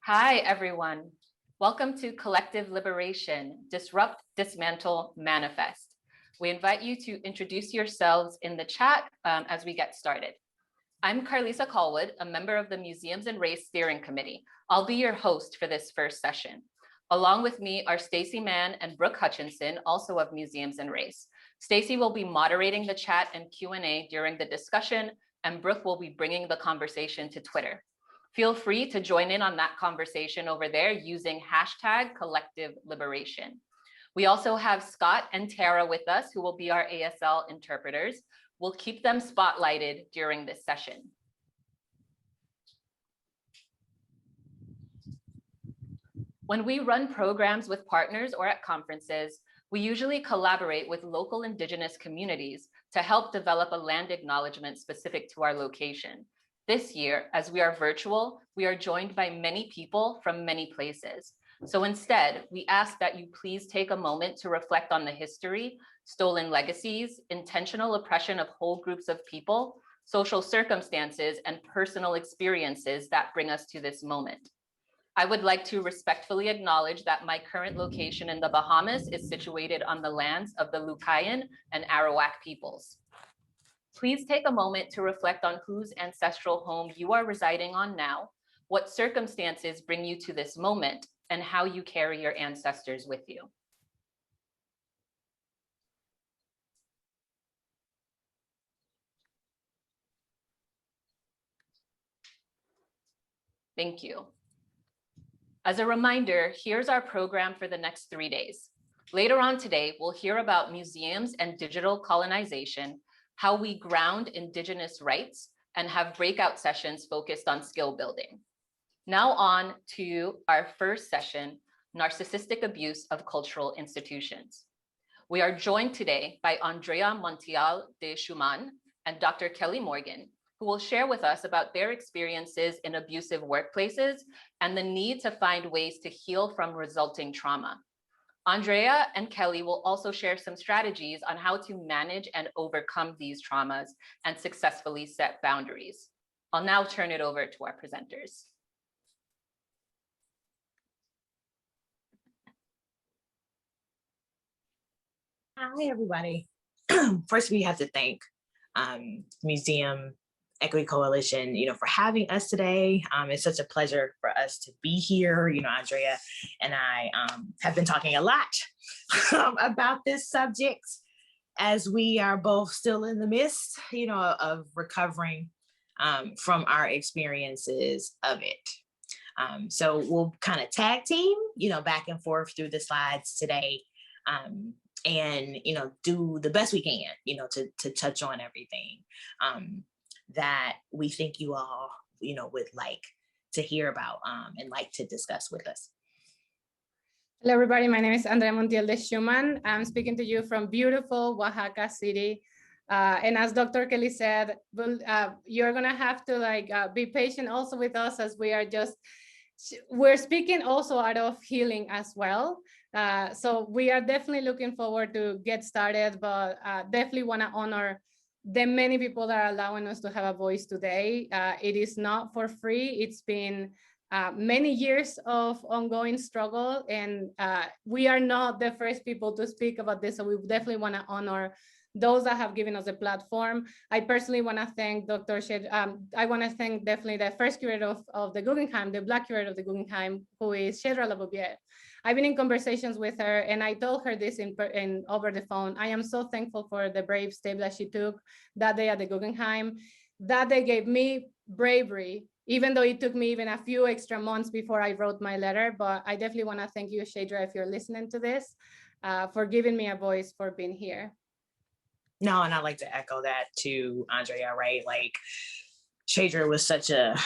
Hi, everyone. Welcome to Collective Liberation, Disrupt, Dismantle, Manifest. We invite you to introduce yourselves in the chat as we get started. I'm Carlisa Callwood, a member of the Museums and Race Steering Committee. I'll be your host for this first session. Along with me are Stacy Mann and Brooke Hutchinson, also of Museums and Race. Stacy will be moderating the chat and Q&A during the discussion, and Brooke will be bringing the conversation to Twitter. Feel free to join in on that conversation over there using hashtag Collective Liberation. We also have Scott and Tara with us, who will be our ASL interpreters. We'll keep them spotlighted during this session. When we run programs with partners or at conferences, we usually collaborate with local Indigenous communities to help develop a land acknowledgement specific to our location. This year, as we are virtual, we are joined by many people from many places. So instead, we ask that you please take a moment to reflect on the history, stolen legacies, intentional oppression of whole groups of people, social circumstances, and personal experiences that bring us to this moment. I would like to respectfully acknowledge that my current location in the Bahamas is situated on the lands of the Lucayan and Arawak peoples. Please take a moment to reflect on whose ancestral home you are residing on now, what circumstances bring you to this moment, and how you carry your ancestors with you. Thank you. As a reminder, here's our program for the next 3 days. Later on today, we'll hear about museums and digital colonization, how we ground Indigenous rights, and have breakout sessions focused on skill building. Now on to our first session, Narcissistic Abuse of Cultural Institutions. We are joined today by Andrea Montiel and Schuman and Dr. Kelli Morgan, who will share with us about their experiences in abusive workplaces and the need to find ways to heal from resulting trauma. Andrea and Kelli will also share some strategies on how to manage and overcome these traumas and successfully set boundaries. I'll now turn it over to our presenters. Hi, everybody. First, we have to thank Museum Equity Coalition, for having us today. It's such a pleasure for us to be here. Andrea and I have been talking a lot about this subject as we are both still in the midst, of recovering from our experiences of it. So we'll kind of tag team, back and forth through the slides today. And, do the best we can, to touch on everything that we think you all, would like to hear about and like to discuss with us. Hello, everybody. My name is Andrea Montiel and Schuman. I'm speaking to you from beautiful Oaxaca City. And as Dr. Kelli said, you're going to have to be patient also with us as we're speaking also out of healing as well. So we are definitely looking forward to get started, but definitely want to honor the many people that are allowing us to have a voice today. It is not for free. It's been many years of ongoing struggle, and we are not the first people to speak about this. So we definitely want to honor those that have given us a platform. I personally want to thank Dr. Shed. I want to thank definitely the first curator of the Guggenheim, the Black curator of the Guggenheim, who is Shedra Laboubier. I've been in conversations with her, and I told her this in over the phone. I am so thankful for the brave step that she took that day at the Guggenheim. That day gave me bravery, even though it took me even a few extra months before I wrote my letter. But I definitely want to thank you, Shedra, if you're listening to this, for giving me a voice, for being here. No, and I'd like to echo that to Andrea, right? Shedra was such a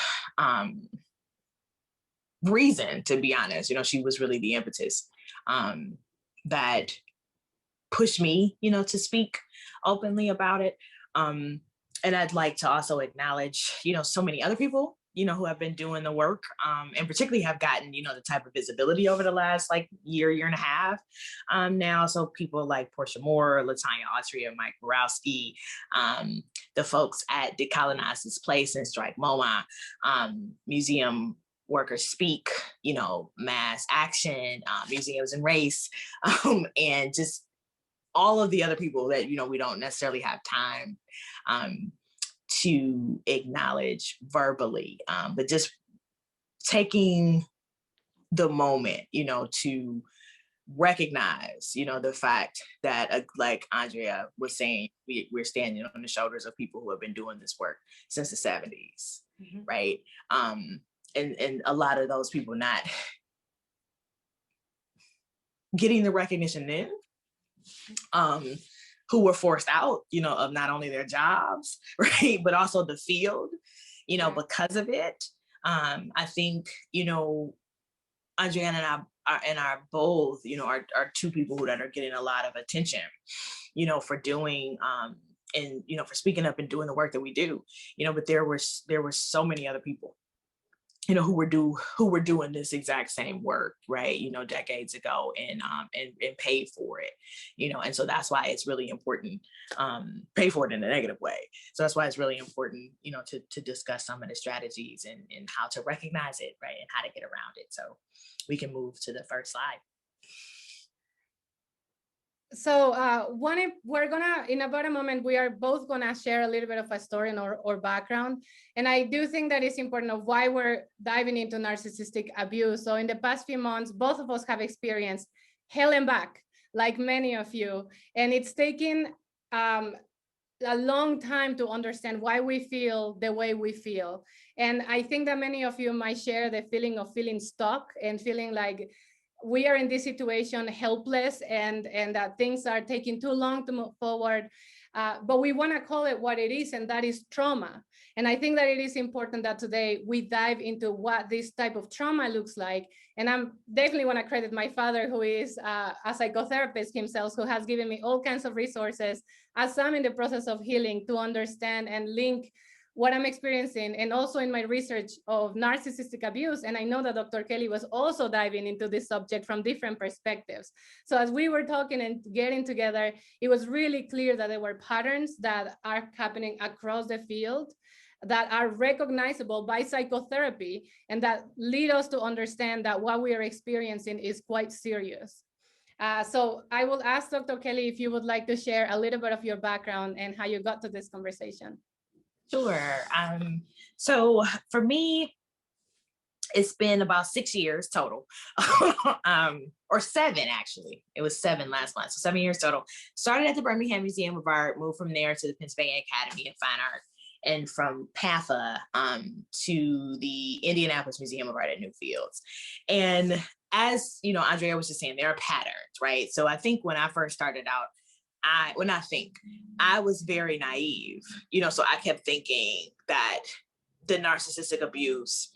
reason, to be honest. She was really the impetus that pushed me, to speak openly about it. And I'd like to also acknowledge, so many other people, who have been doing the work, and particularly have gotten, the type of visibility over the last year and a half now. So people like Portia Moore, Latanya Autry, Mike Borowski, the folks at Decolonize This Place and Strike MoMA, Museum Workers Speak, mass action, museums and race, and just all of the other people that, we don't necessarily have time to acknowledge verbally, but just taking the moment, to recognize, the fact that, like Andrea was saying, we're standing on the shoulders of people who have been doing this work since the 70s, right? And a lot of those people not getting the recognition then, who were forced out, of not only their jobs, right, but also the field, because of it. I think, Andrea and I are both, are two people that are getting a lot of attention, for doing, and, for speaking up and doing the work that we do, but there were so many other people, who were doing this exact same work, right, decades ago, and paid for it, and so that's why it's really important, pay for it in a negative way. So that's why it's really important, to discuss some of the strategies and how to recognize it, right, and how to get around it. So we can move to the first slide. So we're gonna, in about a moment, we are both gonna share a little bit of a story or background. And I do think that it's important of why we're diving into narcissistic abuse. So in the past few months, both of us have experienced hell and back, like many of you. And it's taken a long time to understand why we feel the way we feel. And I think that many of you might share the feeling of feeling stuck and feeling like we are in this situation helpless and that things are taking too long to move forward. But we want to call it what it is, and that is trauma. And I think that it is important that today we dive into what this type of trauma looks like. And I'm definitely want to credit my father, who is a psychotherapist himself, who has given me all kinds of resources as I'm in the process of healing to understand and link what I'm experiencing, and also in my research of narcissistic abuse. And I know that Dr. Kelli was also diving into this subject from different perspectives. So as we were talking and getting together, it was really clear that there were patterns that are happening across the field that are recognizable by psychotherapy and that lead us to understand that what we are experiencing is quite serious. So I will ask Dr. Kelli if you would like to share a little bit of your background and how you got to this conversation. Sure. So for me, it's been about 6 years total, or 7 actually. It was 7 last month, so 7 years total. Started at the Birmingham Museum of Art, moved from there to the Pennsylvania Academy of Fine Art, and from PAFA to the Indianapolis Museum of Art at Newfields. And as Andrea was just saying, there are patterns, right? So I think when I first started out, I was very naive, so I kept thinking that the narcissistic abuse,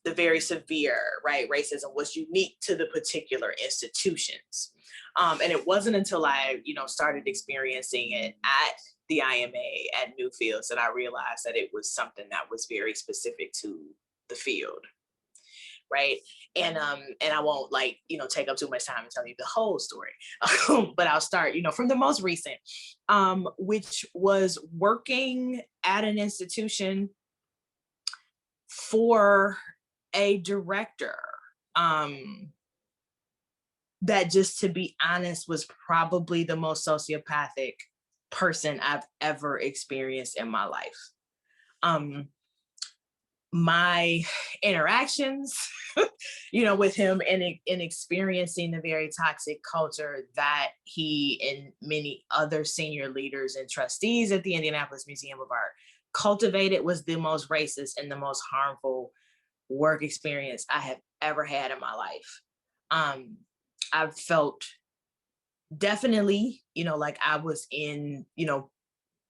the very severe, right, racism was unique to the particular institutions. And it wasn't until I, started experiencing it at the IMA at Newfields that I realized that it was something that was very specific to the field. Right. And I won't take up too much time and tell you the whole story, but I'll start, from the most recent, which was working at an institution for a director that, just to be honest, was probably the most sociopathic person I've ever experienced in my life. My interactions, with him and experiencing the very toxic culture that he and many other senior leaders and trustees at the Indianapolis Museum of Art cultivated was the most racist and the most harmful work experience I have ever had in my life. I've felt definitely, like I was in,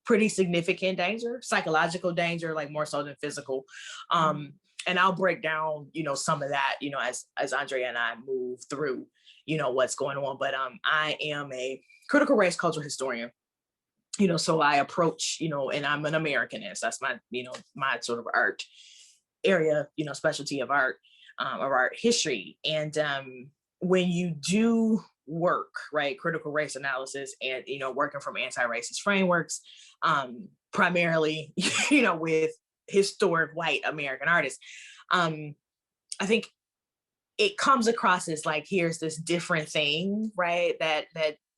pretty significant danger, psychological danger, like more so than physical. And I'll break down, some of that, as Andrea and I move through, what's going on. But I am a critical race cultural historian, so I approach, and I'm an Americanist. That's my, my sort of art area, specialty of art history. And when you do work, right, critical race analysis and, working from anti-racist frameworks, primarily, with historic white American artists, I think it comes across as like, here's this different thing, right? That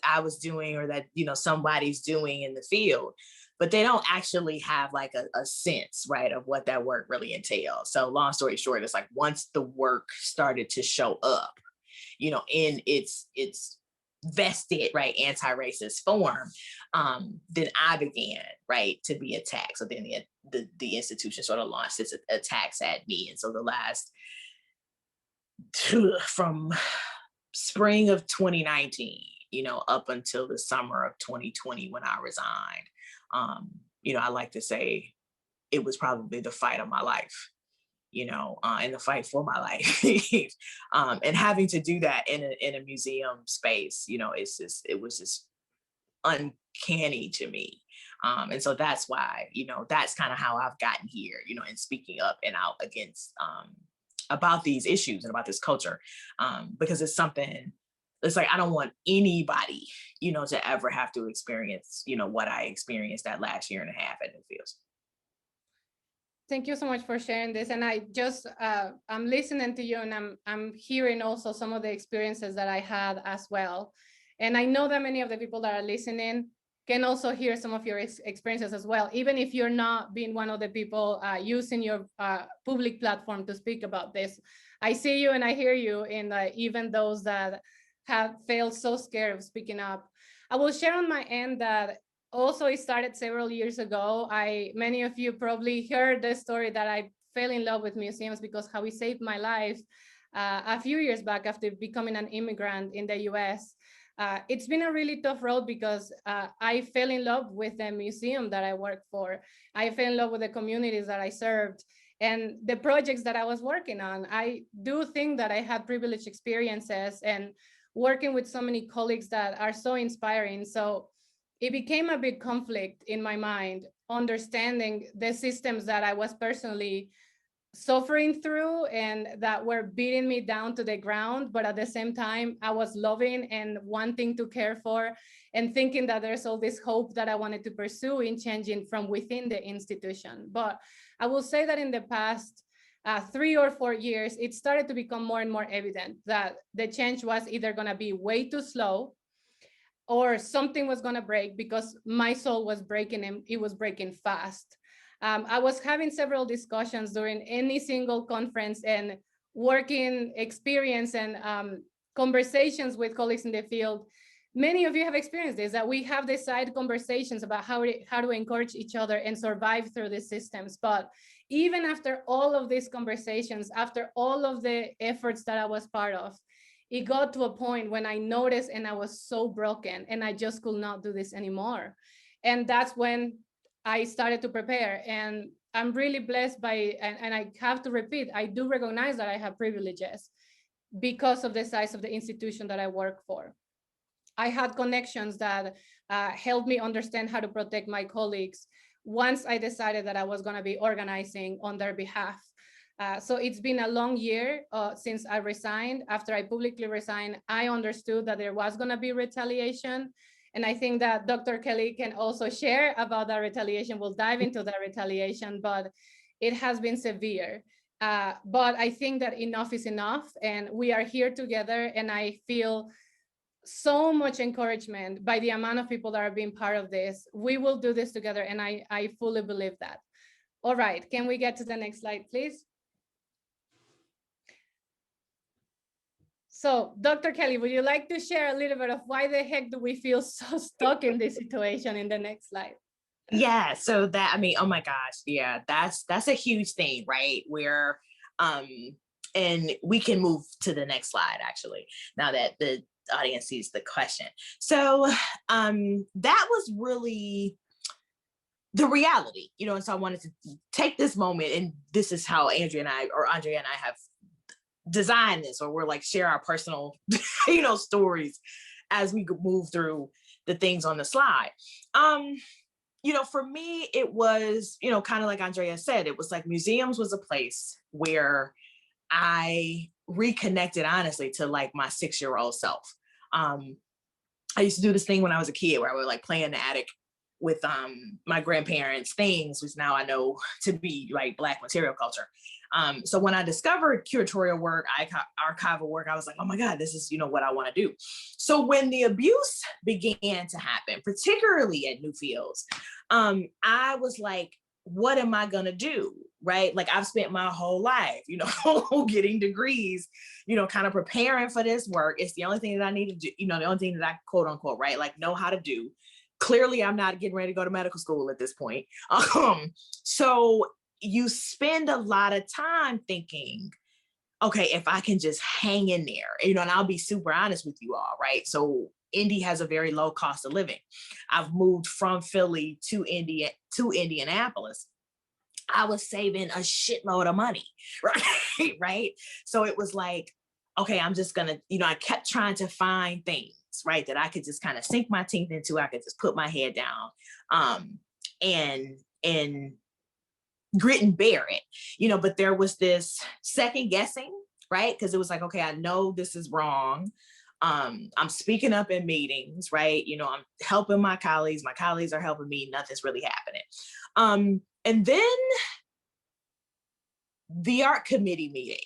I was doing, or that, somebody's doing in the field, but they don't actually have like a sense, right, of what that work really entails. So long story short, it's like, once the work started to show up, in its vested, right, anti-racist form, then I began, right, to be attacked. So then the institution sort of launched its attacks at me. And so the last, from spring of 2019, up until the summer of 2020 when I resigned, I like to say it was probably the fight of my life, and the fight for my life. And having to do that in a museum space, it was just uncanny to me. And so that's why, that's kind of how I've gotten here, and speaking up and out against, about these issues and about this culture, because it's something, it's like, I don't want anybody, to ever have to experience, what I experienced that last year and a half at Newfields. Thank you so much for sharing this. And I just, I'm listening to you, and I'm hearing also some of the experiences that I had as well. And I know that many of the people that are listening can also hear some of your experiences as well, even if you're not being one of the people using your public platform to speak about this. I see you and I hear you, in even those that have felt so scared of speaking up. I will share on my end that also it started several years ago. Many of you probably heard the story that I fell in love with museums because how it saved my life a few years back after becoming an immigrant in the US. It's been a really tough road because I fell in love with the museum that I worked for. I fell in love with the communities that I served and the projects that I was working on. I do think that I had privileged experiences and working with so many colleagues that are so inspiring. So it became a big conflict in my mind, understanding the systems that I was personally suffering through and that were beating me down to the ground, but at the same time I was loving and wanting to care for, and thinking that there's all this hope that I wanted to pursue in changing from within the institution. But I will say that in the past 3 or 4 years, it started to become more and more evident that the change was either going to be way too slow or something was going to break, because my soul was breaking and it was breaking fast. I was having several discussions during any single conference and working experience and conversations with colleagues in the field. Many of you have experienced this, that we have these side conversations about how to encourage each other and survive through these systems. But even after all of these conversations, after all of the efforts that I was part of, it got to a point when I noticed and I was so broken and I just could not do this anymore. And that's when I started to prepare. And I'm really blessed by, and I have to repeat, I do recognize that I have privileges because of the size of the institution that I work for. I had connections that helped me understand how to protect my colleagues once I decided that I was going to be organizing on their behalf. So it's been a long year since I resigned. After I publicly resigned, I understood that there was going to be retaliation. And I think that Dr. Kelli can also share about that retaliation. We'll dive into that retaliation, but it has been severe. But I think that enough is enough, and we are here together, and I feel so much encouragement by the amount of people that are being part of this. We will do this together, and I fully believe that. All right, can we get to the next slide, please? So, Dr. Kelli, would you like to share a little bit of why the heck do we feel so stuck in this situation in the next slide? Yeah, so that, I mean, oh my gosh, yeah, that's a huge thing, right? Where, and we can move to the next slide, actually, now that the audience sees the question. So that was really the reality, and so I wanted to take this moment, and this is how Andrea and I have design this, or we're like share our personal stories as we move through the things on the slide. For me, it was kind of like Andrea said, it was like museums was a place where I reconnected honestly to like my 6-year-old self. I used to do this thing when I was a kid where I would like play in the attic with my grandparents' things, which now I know to be like Black material culture. So when I discovered curatorial work, archival work, I was like, oh my God, this is, what I want to do. So when the abuse began to happen, particularly at Newfields, I was like, what am I going to do? Right? Like I've spent my whole life, getting degrees, kind of preparing for this work. It's the only thing that I need to do, the only thing that I quote unquote, right? Like know how to do. Clearly, I'm not getting ready to go to medical school at this point. So you spend a lot of time thinking, okay, if I can just hang in there, and I'll be super honest with you all, right? So Indy has a very low cost of living. I've moved from Philly to Indianapolis. I was saving a shitload of money, right? Right. So it was like, okay, I'm just gonna, I kept trying to find things, right, that I could just kind of sink my teeth into. I could just put my head down, and grit and bear it, but there was this second guessing, right? Because it was like, okay, I know this is wrong. I'm speaking up in meetings, right? I'm helping my colleagues are helping me, nothing's really happening. And then the art committee meeting,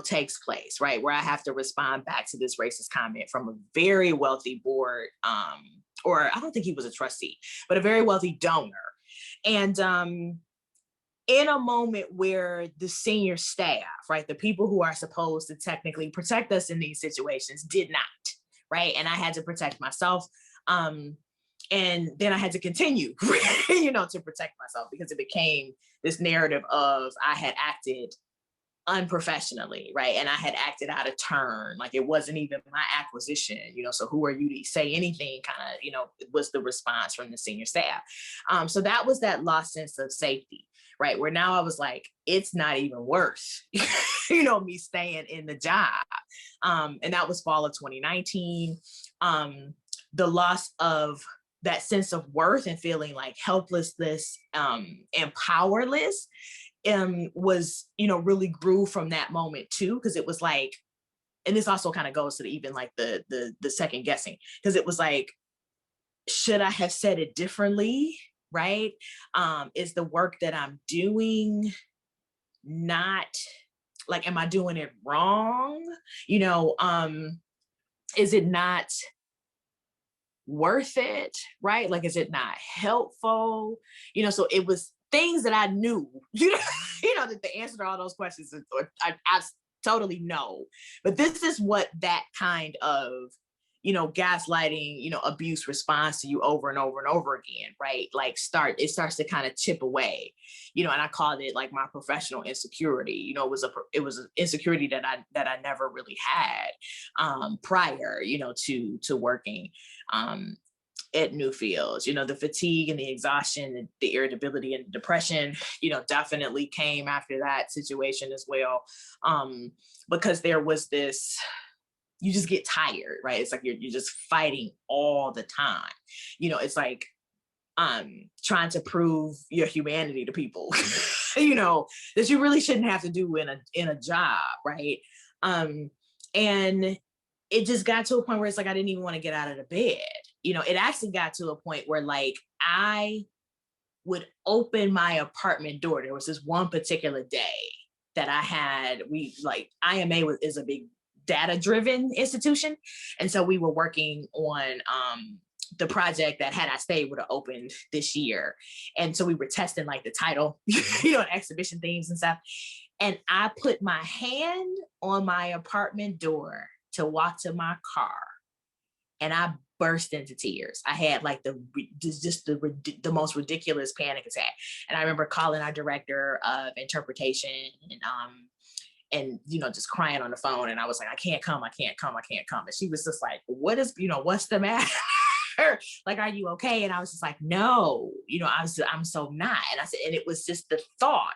takes place, right? Where I have to respond back to this racist comment from a very wealthy board, or I don't think he was a trustee, but a very wealthy donor. And in a moment where the senior staff, right, the people who are supposed to technically protect us in these situations did not, right? And I had to protect myself. And then I had to continue, to protect myself, because it became this narrative of I had acted unprofessionally, right? And I had acted out of turn, like it wasn't even my acquisition, so who are you to say anything, kind of, was the response from the senior staff. So that was that lost sense of safety, right? Where now I was like, it's not even worth, me staying in the job. And that was fall of 2019. The loss of that sense of worth and feeling like helplessness, and powerless, was, really grew from that moment too. Cause it was like, and this also kind of goes to even like the second guessing, because it was like, should I have said it differently? Right? Is the work that I'm doing not like, am I doing it wrong? Is it not worth it? Right? Like, is it not helpful? So it was things that I knew, that the answer to all those questions is, I totally know. But this is what that kind of, gaslighting, abuse responds to you over and over and over again, right? Like it starts to kind of chip away, and I called it like my professional insecurity. It was an insecurity that I never really had, prior, to working, at Newfields. The fatigue and the exhaustion, the irritability and depression, definitely came after that situation as well. Because there was this, you just get tired, right? It's like you're just fighting all the time. It's like trying to prove your humanity to people, that you really shouldn't have to do in a job, right? And it just got to a point where it's like I didn't even want to get out of the bed. It actually got to a point where like I would open my apartment door. There was this one particular day that I had, IMA is a big data-driven institution. And so we were working on the project that had I stayed would have opened this year. And so we were testing like the title, exhibition themes and stuff. And I put my hand on my apartment door to walk to my car, and I burst into tears. I had like the most ridiculous panic attack. And I remember calling our director of interpretation and just crying on the phone. And I was like, I can't come. And she was just like, what's the matter? Like, are you okay? And I was just like, no, I'm so not. And I said, and it was just the thought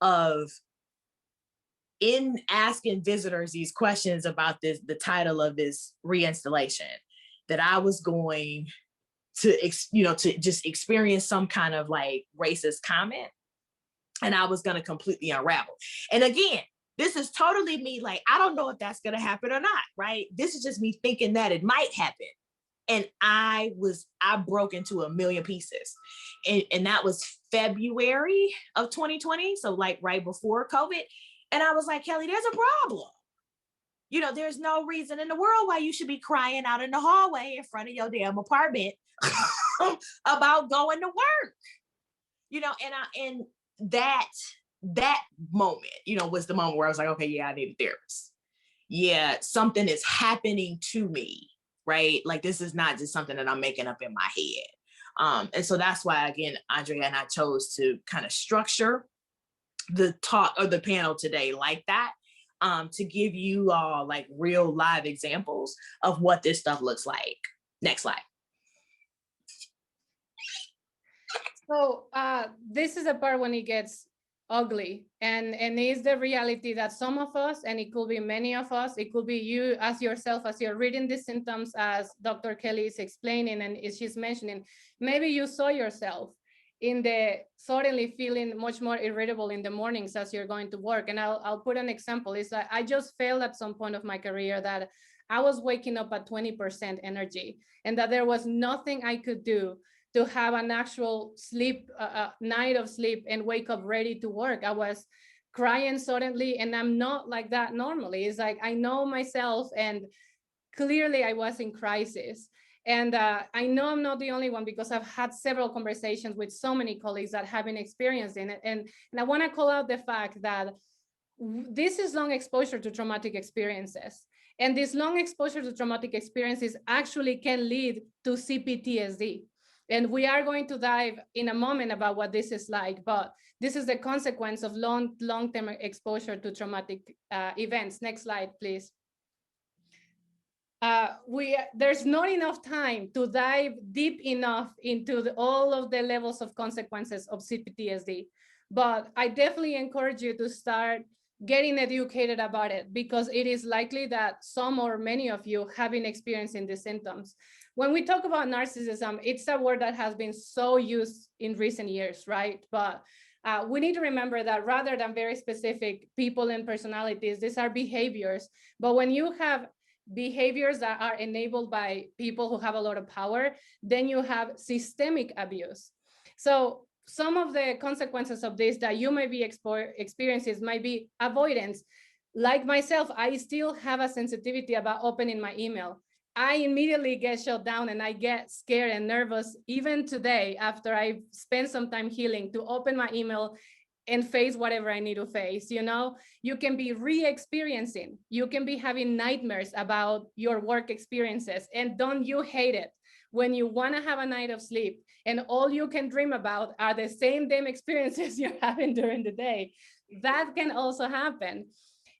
of, in asking visitors these questions about the title of this reinstallation, that I was going to, to just experience some kind of like racist comment, and I was going to completely unravel. And again, this is totally me. Like, I don't know if that's going to happen or not, right? This is just me thinking that it might happen. And I broke into a million pieces. And that was February of 2020. So like right before COVID. And I was like, Kelli, there's a problem. There's no reason in the world why you should be crying out in the hallway in front of your damn apartment about going to work. And that moment, was the moment where I was like, okay, yeah, I need a therapist. Yeah, something is happening to me, right? Like this is not just something that I'm making up in my head. And so that's why, again, Andrea and I chose to kind of structure the talk or the panel today like that, to give you all like real live examples of what this stuff looks like. Next slide. So this is a part when it gets ugly, and is the reality that some of us, and it could be many of us, it could be you as yourself, as you're reading the symptoms, as Dr. Kelli is explaining and she's mentioning, maybe you saw yourself in the suddenly feeling much more irritable in the mornings as you're going to work. And I'll put an example. It's like I just felt at some point of my career that I was waking up at 20% energy, and that there was nothing I could do to have an actual sleep, night of sleep and wake up ready to work. I was crying suddenly, and I'm not like that normally. It's like, I know myself, and clearly I was in crisis. And I know I'm not the only one, because I've had several conversations with so many colleagues that have been experiencing it. And I wanna call out the fact that this is long exposure to traumatic experiences. And this long exposure to traumatic experiences actually can lead to CPTSD. And we are going to dive in a moment about what this is like, but this is the consequence of long-term exposure to traumatic events. Next slide, please. There's not enough time to dive deep enough into all of the levels of consequences of CPTSD, but I definitely encourage you to start getting educated about it, because it is likely that some or many of you have been experiencing the symptoms. When we talk about narcissism, it's a word that has been so used in recent years, right? But we need to remember that rather than very specific people and personalities, these are behaviors. But when you have behaviors that are enabled by people who have a lot of power, then you have systemic abuse. So some of the consequences of this that you may be experiencing might be avoidance. Like myself, I still have a sensitivity about opening my email. I immediately get shut down, and I get scared and nervous even today, after I spend some time healing, to open my email and face whatever I need to face. You can be re-experiencing, you can be having nightmares about your work experiences, and don't you hate it when you want to have a night of sleep and all you can dream about are the same damn experiences you're having during the day? That can also happen.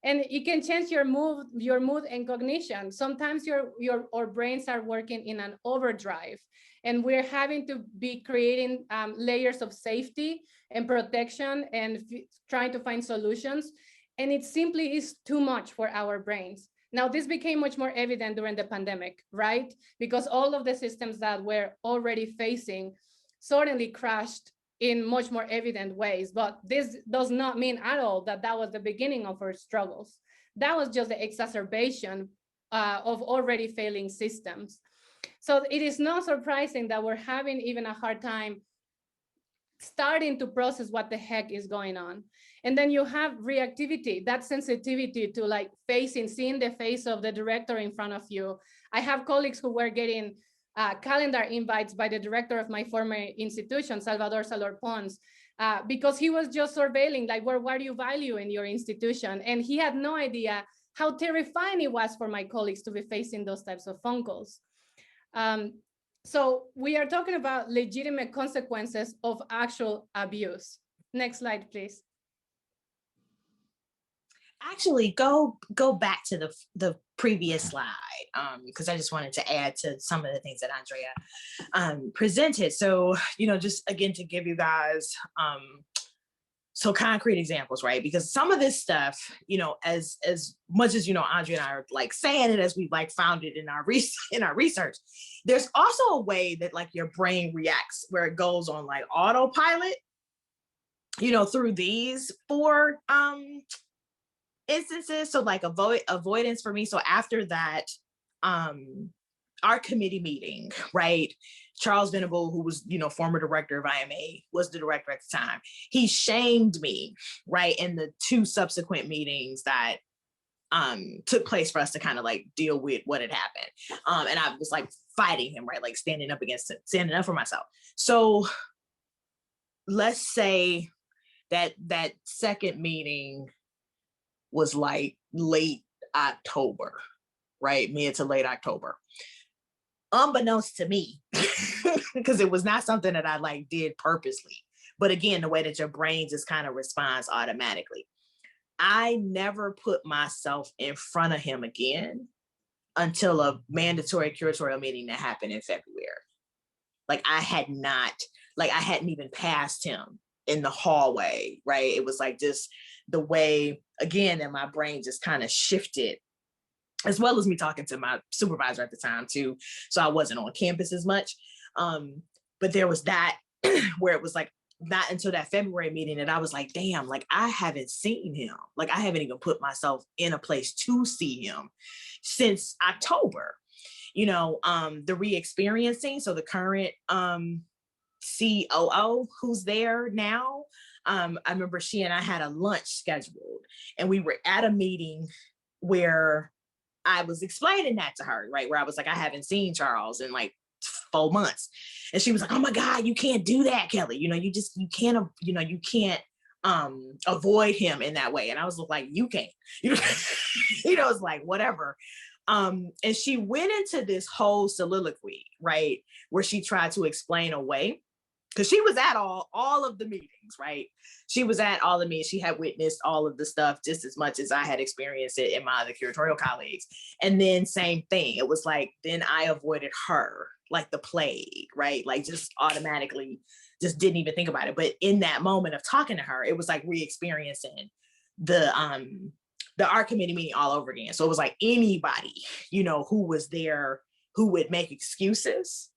And it can change your mood and cognition. Sometimes our brains are working in an overdrive, and we're having to be creating layers of safety and protection and trying to find solutions. And it simply is too much for our brains. Now, this became much more evident during the pandemic, right? Because all of the systems that we're already facing suddenly crashed in much more evident ways. But this does not mean at all that that was the beginning of our struggles. That was just the exacerbation of already failing systems. So it is not surprising that we're having even a hard time starting to process what the heck is going on. And then you have reactivity, that sensitivity to like seeing the face of the director in front of you. I have colleagues who were getting calendar invites by the director of my former institution, Salvador Salor Pons, because he was just surveilling, like, what do you value in your institution? And he had no idea how terrifying it was for my colleagues to be facing those types of phone calls. So we are talking about legitimate consequences of actual abuse. Next slide, please. Actually, go back to the previous slide, because I just wanted to add to some of the things that Andrea presented. So, just again to give you guys so concrete examples, right? Because some of this stuff, as much as Andrea and I are like saying it, as we like found it in our research, there's also a way that like your brain reacts where it goes on like autopilot, through these 4 instances. So like avoidance for me. So after that our committee meeting, right? Charles Venable, who was, former director of IMA, was the director at the time. He shamed me, right, in the 2 subsequent meetings that took place for us to kind of like deal with what had happened. And I was like fighting him, right? Like standing up for myself. So let's say that second meeting was like late October, right? Mid to late October. Unbeknownst to me, because it was not something that I like did purposely. But again, the way that your brain just kind of responds automatically. I never put myself in front of him again until a mandatory curatorial meeting that happened in February. Like I hadn't even passed him in the hallway, right? It was like just the way, again, that my brain just kind of shifted, as well as me talking to my supervisor at the time too. So I wasn't on campus as much. But there was that where it was like, not until that February meeting that I was like, damn, like I haven't seen him. Like I haven't even put myself in a place to see him since October. The re-experiencing, so the current COO who's there now, I remember she and I had a lunch scheduled, and we were at a meeting where I was explaining that to her, right? Where I was like, I haven't seen Charles in like 4 months. And she was like, oh my God, you can't do that, Kelli. You can't avoid him in that way. And I was like, you can't, it's like, whatever. And she went into this whole soliloquy, right? Where she tried to explain away, because she was at all of the meetings, right? She was at all the meetings. She had witnessed all of the stuff just as much as I had experienced it in my other curatorial colleagues. And then same thing. It was like, then I avoided her like the plague, right? Like just automatically just didn't even think about it. But in that moment of talking to her, it was like re-experiencing the art committee meeting all over again. So it was like anybody, who was there who would make excuses,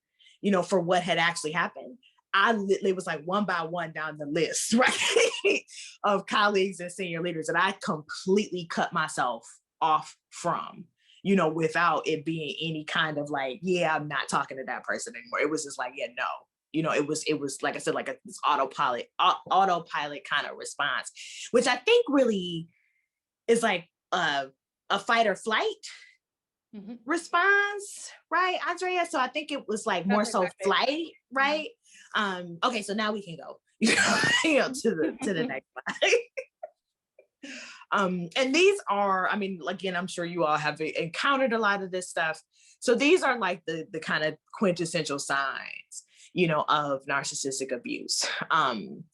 for what had actually happened. It was like one by one down the list, right, of colleagues and senior leaders that I completely cut myself off from, without it being any kind of like, yeah, I'm not talking to that person anymore. It was just like, yeah, no, it was like I said, like this autopilot kind of response, which I think really is like a fight or flight response, right, Andrea? So I think it was like more so flight, right? Okay, so now we can go, to the next slide. And these are, I mean, again, I'm sure you all have encountered a lot of this stuff. So these are like the kind of quintessential signs, of narcissistic abuse.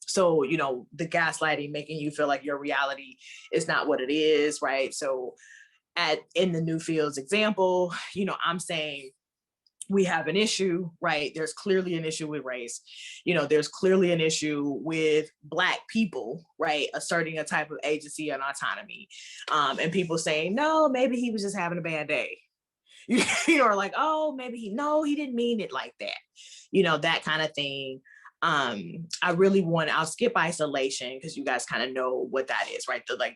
So, the gaslighting, making you feel like your reality is not what it is, right? So in the Newfields example, I'm saying we have an issue, right? There's clearly an issue with race. There's clearly an issue with Black people, right? Asserting a type of agency and autonomy. And people saying, no, maybe he was just having a bad day. Or like, oh, maybe he didn't mean it like that. That kind of thing. I'll skip isolation because you guys kind of know what that is, right? The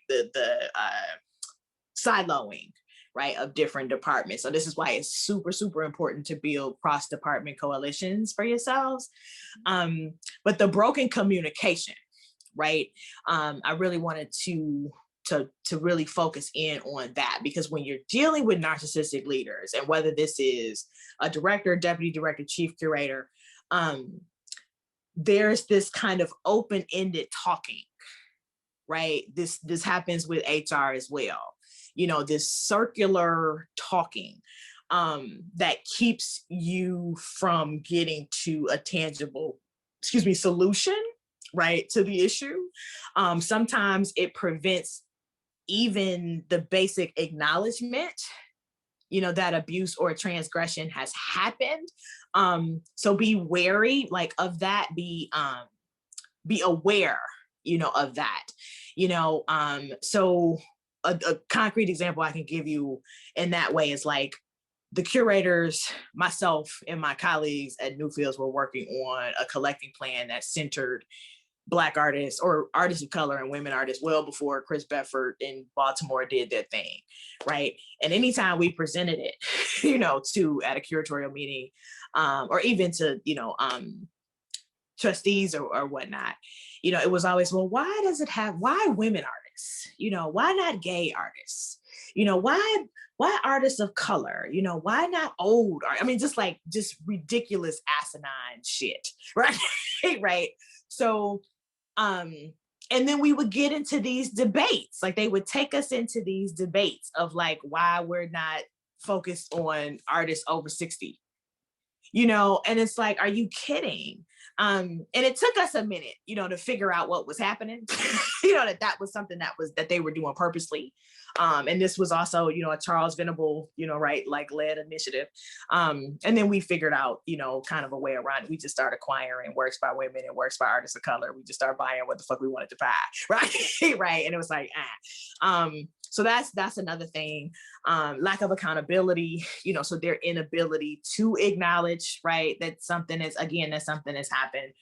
siloing, right, of different departments. So this is why it's super, super important to build cross-department coalitions for yourselves. But the broken communication, right? I really wanted to really focus in on that, because when you're dealing with narcissistic leaders, and whether this is a director, deputy director, chief curator, there's this kind of open-ended talking, right? This happens with HR as well. This circular talking that keeps you from getting to a tangible, solution, right, to the issue. Sometimes it prevents even the basic acknowledgement, that abuse or transgression has happened. So be wary, like, of that. Be aware, of that. So a concrete example I can give you in that way is like the curators, myself and my colleagues at Newfields were working on a collecting plan that centered Black artists or artists of color and women artists well before Chris Bedford in Baltimore did their thing, right? And anytime we presented it, to at a curatorial meeting, or even to, trustees or whatnot, it was always, well, why women artists? Why not gay artists? Why artists of color? Why not old art? I mean, just ridiculous asinine shit, right? Right. So, and then we would get into these debates. Like they would take us into these debates of like why we're not focused on artists over 60, and it's like, are you kidding? And it took us a minute, to figure out what was happening, that was something that they were doing purposely. And this was also, a Charles Venable, led initiative. And then we figured out, kind of a way around it. We just started acquiring works by women and works by artists of color. We just started buying what the fuck we wanted to buy, right? Right. And it was like, so that's another thing. Lack of accountability, so their inability to acknowledge, right, that something has happened,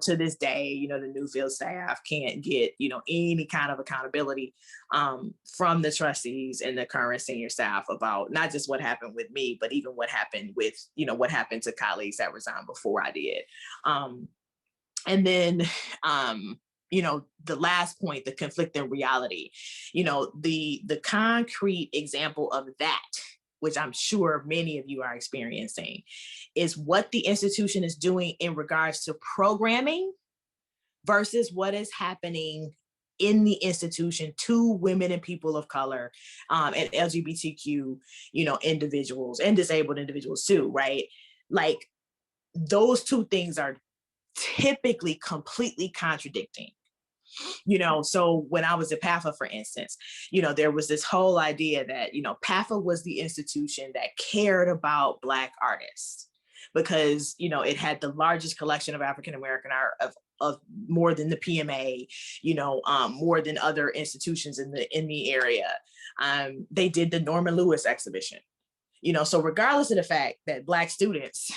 to this day. The Newfield staff can't get, any kind of accountability from the trustees and the current senior staff about not just what happened with me, but even what happened with, what happened to colleagues that resigned before I did. And then, the last point, the conflicting reality, the concrete example of that, which I'm sure many of you are experiencing, is what the institution is doing in regards to programming versus what is happening in the institution to women and people of color, and LGBTQ, individuals and disabled individuals too, right? Like those two things are typically completely contradicting. So when I was at PAFA, for instance, there was this whole idea that, PAFA was the institution that cared about Black artists because, it had the largest collection of African-American art of more than the PMA, more than other institutions in the area. They did the Norman Lewis exhibition. So regardless of the fact that Black students,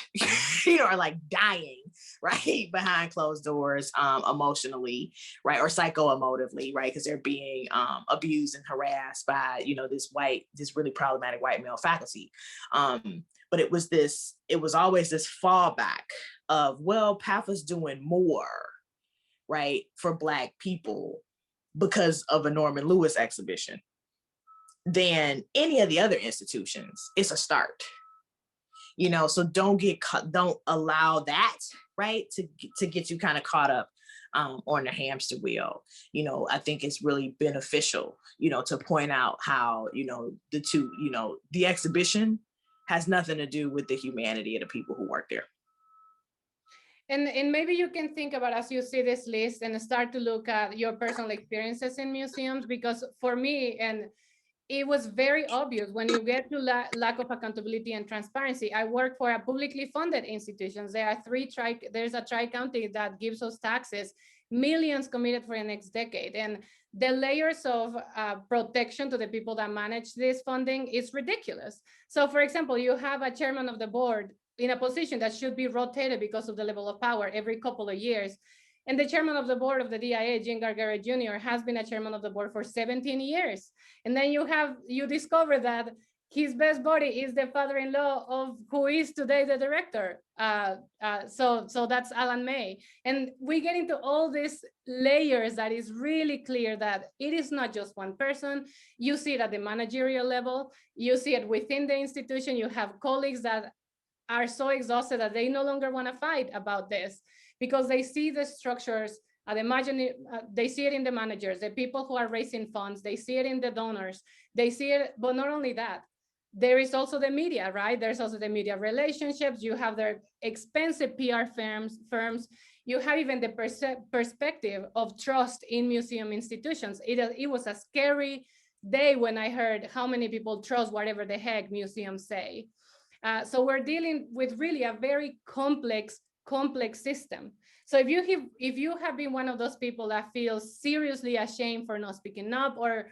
are like dying, right, behind closed doors, emotionally, right, or psycho-emotively, right, because they're being abused and harassed by, this really problematic white male faculty. But it was always this fallback of, well, PAFA's doing more, right, for Black people because of a Norman Lewis exhibition than any of the other institutions. It's a start, so don't allow that, right, to get you kind of caught up on the hamster wheel. I think it's really beneficial, to point out how, the two, the exhibition has nothing to do with the humanity of the people who work there. And maybe you can think about, as you see this list, and start to look at your personal experiences in museums, because for me, and it was very obvious when you get to lack of accountability and transparency. I work for a publicly funded institutions. There's a tri-county that gives us taxes, millions committed for the next decade. And the layers of protection to the people that manage this funding is ridiculous. So for example, you have a chairman of the board in a position that should be rotated because of the level of power every couple of years. And the chairman of the board of the DIA, Jean Gargara Jr., has been a chairman of the board for 17 years. And then you discover that his best buddy is the father-in-law of who is today the director. So that's Alan May. And we get into all these layers that is really clear that it is not just one person. You see it at the managerial level. You see it within the institution. You have colleagues that are so exhausted that they no longer want to fight about this, because they see the structures, they see it in the managers, the people who are raising funds, they see it in the donors, they see it, but not only that, there is also the media, right? There's also the media relationships, you have their expensive PR firms, you have even the perspective of trust in museum institutions. It was a scary day when I heard how many people trust whatever the heck museums say. So we're dealing with really a very complex system. So if you have been one of those people that feels seriously ashamed for not speaking up, or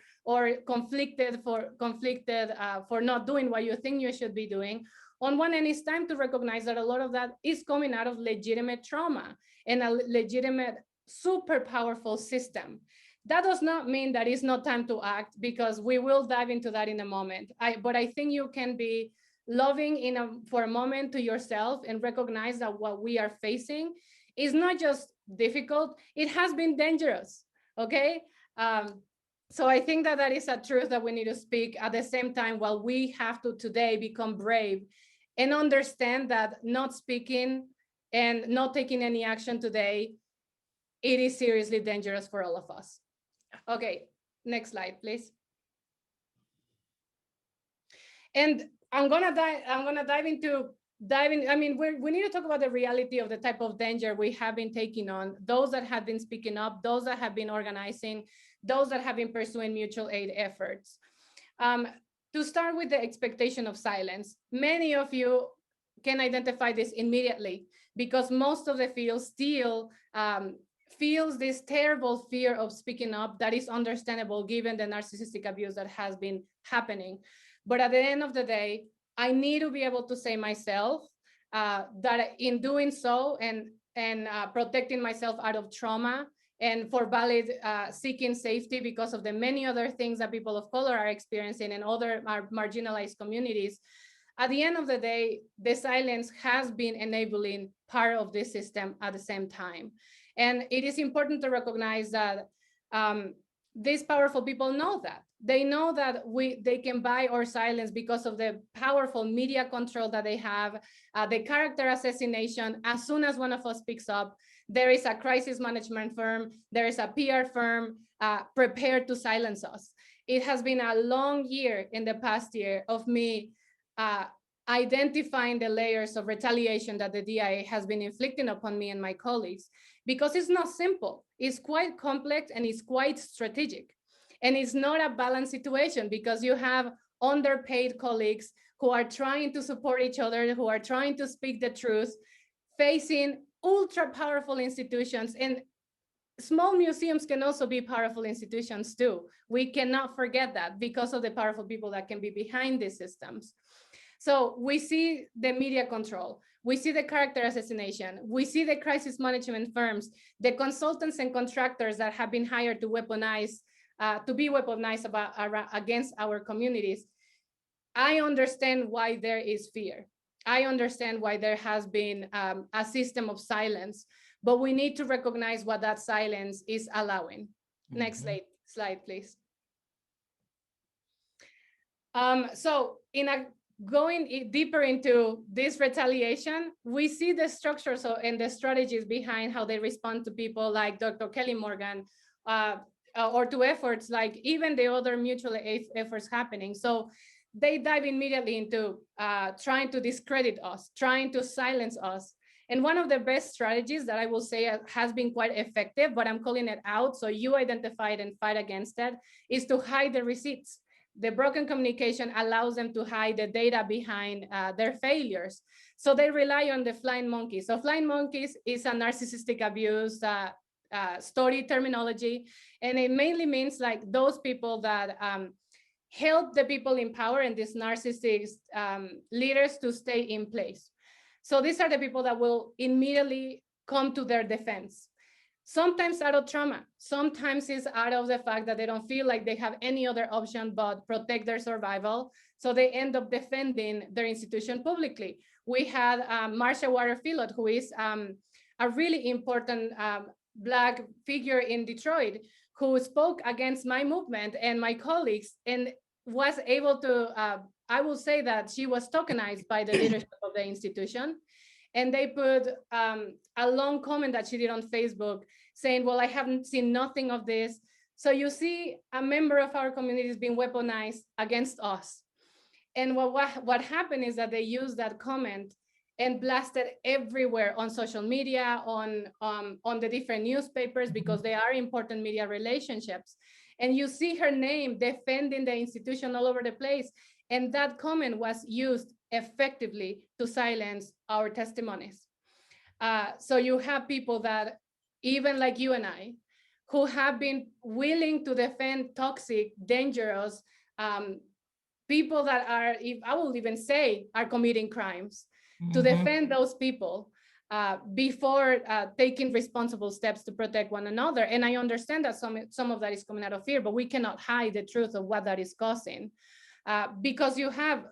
conflicted for not doing what you think you should be doing, on one end, it's time to recognize that a lot of that is coming out of legitimate trauma and a legitimate super powerful system. That does not mean that it's not time to act, because we will dive into that in a moment. But I think you can be loving for a moment to yourself and recognize that what we are facing is not just difficult, it has been dangerous, okay? So I think that that is a truth that we need to speak at the same time, while we have to today become brave and understand that not speaking and not taking any action today, it is seriously dangerous for all of us. Okay, next slide, please. And I'm gonna dive in. I mean, we need to talk about the reality of the type of danger we have been taking on, those that have been speaking up, those that have been organizing, those that have been pursuing mutual aid efforts. To start with the expectation of silence, many of you can identify this immediately, because most of the field still feels this terrible fear of speaking up that is understandable given the narcissistic abuse that has been happening. But at the end of the day, I need to be able to say myself that in doing so and protecting myself out of trauma and for valid seeking safety because of the many other things that people of color are experiencing and other marginalized communities, at the end of the day, the silence has been enabling part of this system at the same time. And it is important to recognize that these powerful people know that. They know that they can buy our silence because of the powerful media control that they have, the character assassination. As soon as one of us speaks up, there is a crisis management firm, there is a PR firm prepared to silence us. It has been a long year in the past year of me identifying the layers of retaliation that the DIA has been inflicting upon me and my colleagues, because it's not simple. It's quite complex and it's quite strategic. And it's not a balanced situation, because you have underpaid colleagues who are trying to support each other, who are trying to speak the truth, facing ultra powerful institutions. And small museums can also be powerful institutions too. We cannot forget that, because of the powerful people that can be behind these systems. So we see the media control, we see the character assassination, we see the crisis management firms, the consultants and contractors that have been hired to weaponize, against our communities. I understand why there is fear. I understand why there has been a system of silence, but we need to recognize what that silence is allowing. Next slide, please. So going deeper into this retaliation, we see the structures and the strategies behind how they respond to people like Dr. Kelli Morgan, or to efforts like even the other mutual aid efforts happening. So they dive immediately into trying to discredit us, trying to silence us. And one of the best strategies that I will say has been quite effective, but I'm calling it out so you identify it and fight against it, is to hide the receipts. The broken communication allows them to hide the data behind their failures. So they rely on the flying monkeys. So flying monkeys is a narcissistic abuse story terminology. And it mainly means like those people that help the people in power and these narcissistic leaders to stay in place. So these are the people that will immediately come to their defense. Sometimes out of trauma, sometimes it's out of the fact that they don't feel like they have any other option but protect their survival. So they end up defending their institution publicly. We had Marsha Water-Phillott, who is a really important Black figure in Detroit, who spoke against my movement and my colleagues and was able to, I will say that she was tokenized by the leadership of the institution. And they put a long comment that she did on Facebook saying, well, I haven't seen nothing of this. So you see a member of our community is being weaponized against us. And what happened is that they used that comment and blasted everywhere on social media, on the different newspapers, because they are important media relationships. And you see her name defending the institution all over the place. And that comment was used effectively to silence our testimonies. So you have people that, even like you and I, who have been willing to defend toxic, dangerous people that are, I will even say, are committing crimes, to defend those people. before taking responsible steps to protect one another. And I understand that some of that is coming out of fear, but we cannot hide the truth of what that is causing. Because you have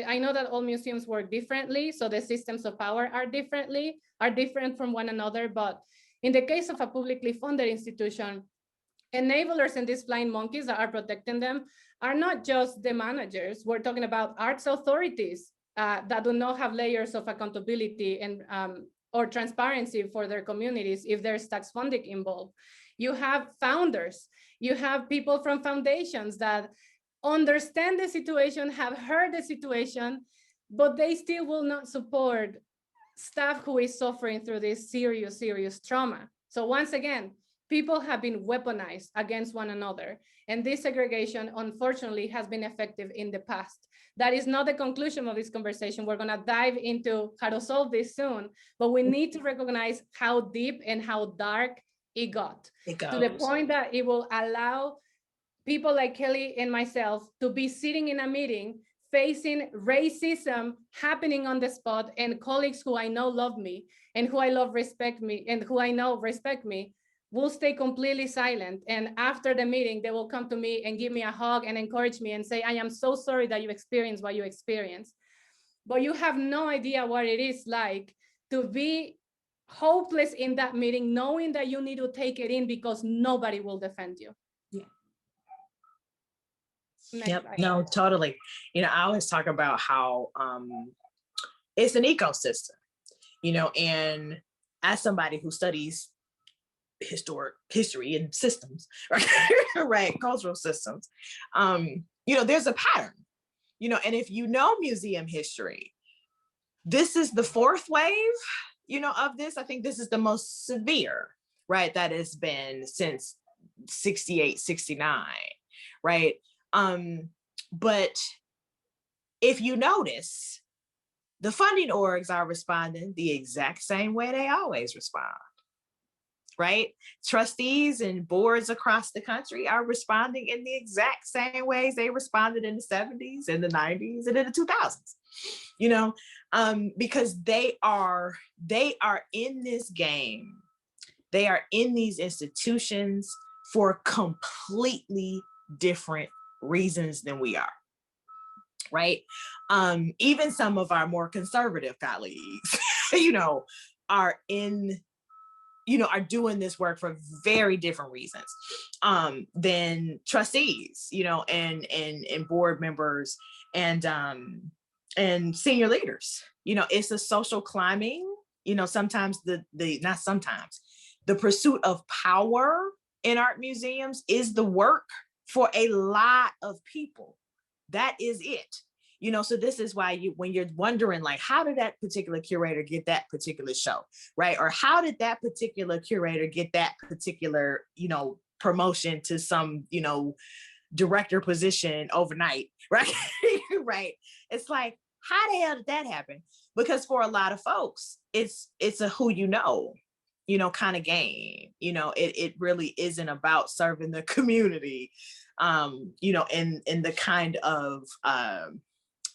I know that all museums work differently, so the systems of power are different from one another. But in the case of a publicly funded institution, enablers and these flying monkeys that are protecting them are not just the managers. We're talking about arts authorities that do not have layers of accountability and or transparency for their communities if there's tax funding involved. You have founders, you have people from foundations that understand the situation, have heard the situation, but they still will not support staff who is suffering through this serious, serious trauma. So once again, people have been weaponized against one another. And this segregation, unfortunately, has been effective in the past. That is not the conclusion of this conversation. We're gonna dive into how to solve this soon, but we need to recognize how deep and how dark it got. To the point that it will allow people like Kelli and myself to be sitting in a meeting facing racism happening on the spot, and colleagues who I know love me and who I love respect me and who I know respect me will stay completely silent. And after the meeting, they will come to me and give me a hug and encourage me and say, I am so sorry that you experienced what you experienced. But you have no idea what it is like to be hopeless in that meeting, knowing that you need to take it in because nobody will defend you. Yep. No, totally. You know, I always talk about how it's an ecosystem, you know, and as somebody who studies history and systems, right, right, cultural systems, you know, there's a pattern, you know, and if you know museum history, this is the fourth wave, you know, of this. I think this is the most severe, right, that has been since 68, 69, right? But if you notice, the funding orgs are responding the exact same way they always respond, right? Trustees and boards across the country are responding in the exact same ways they responded in the 70s and the 90s and in the 2000s, you know, because they are in this game. They are in these institutions for completely different reasons than we are, right? Even some of our more conservative colleagues, you know, are doing this work for very different reasons than trustees, you know, and board members and senior leaders. You know, it's a social climbing, you know, sometimes the pursuit of power in art museums is the work for a lot of people. That is it. You know, so this is why when you're wondering, like, how did that particular curator get that particular show, right? Or how did that particular curator get that particular, you know, promotion to some, you know, director position overnight, right? Right. It's like, how the hell did that happen? Because for a lot of folks, it's a who you know kind of game. You know, it really isn't about serving the community, you know, in the kind of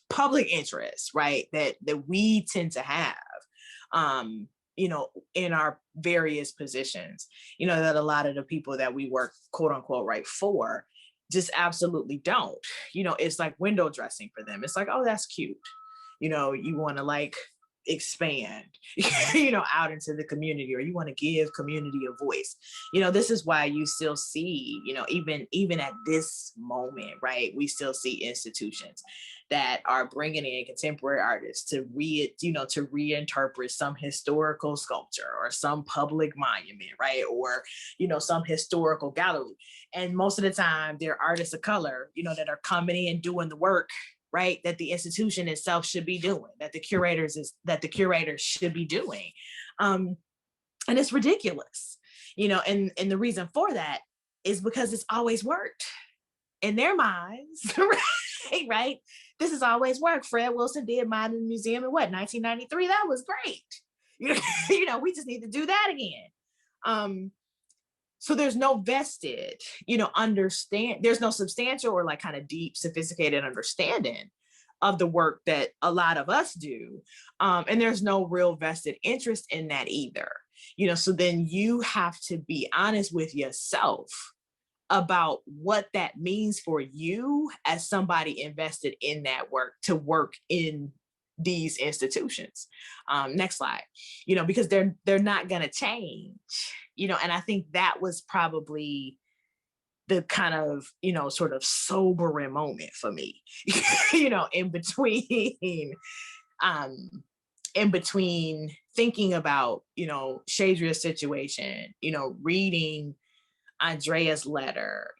public interest, right, that we tend to have, you know, in our various positions, you know, that a lot of the people that we work, quote unquote, right, for just absolutely don't. You know, it's like window dressing for them. It's like, oh, that's cute. You know, you want to like expand, you know, out into the community, or you want to give community a voice. You know, this is why you still see, you know, even at this moment, right, we still see institutions that are bringing in contemporary artists to reinterpret some historical sculpture or some public monument, right, or, you know, some historical gallery. And most of the time they're artists of color, you know, that are coming in doing the work, right, that the institution itself should be doing, that the curators should be doing. And it's ridiculous, you know, and the reason for that is because it's always worked in their minds, right? This has always worked. Fred Wilson did mine in the museum in 1993? That was great. You know, we just need to do that again. So there's no vested, you know, there's no substantial or like kind of deep, sophisticated understanding of the work that a lot of us do. And there's no real vested interest in that either. So then you have to be honest with yourself about what that means for you as somebody invested in that work to work in these institutions. Next slide. Because they're not going to change, and I think that was probably the kind of, sort of sobering moment for me, in between thinking about, Shadria's situation, reading Andrea's letter,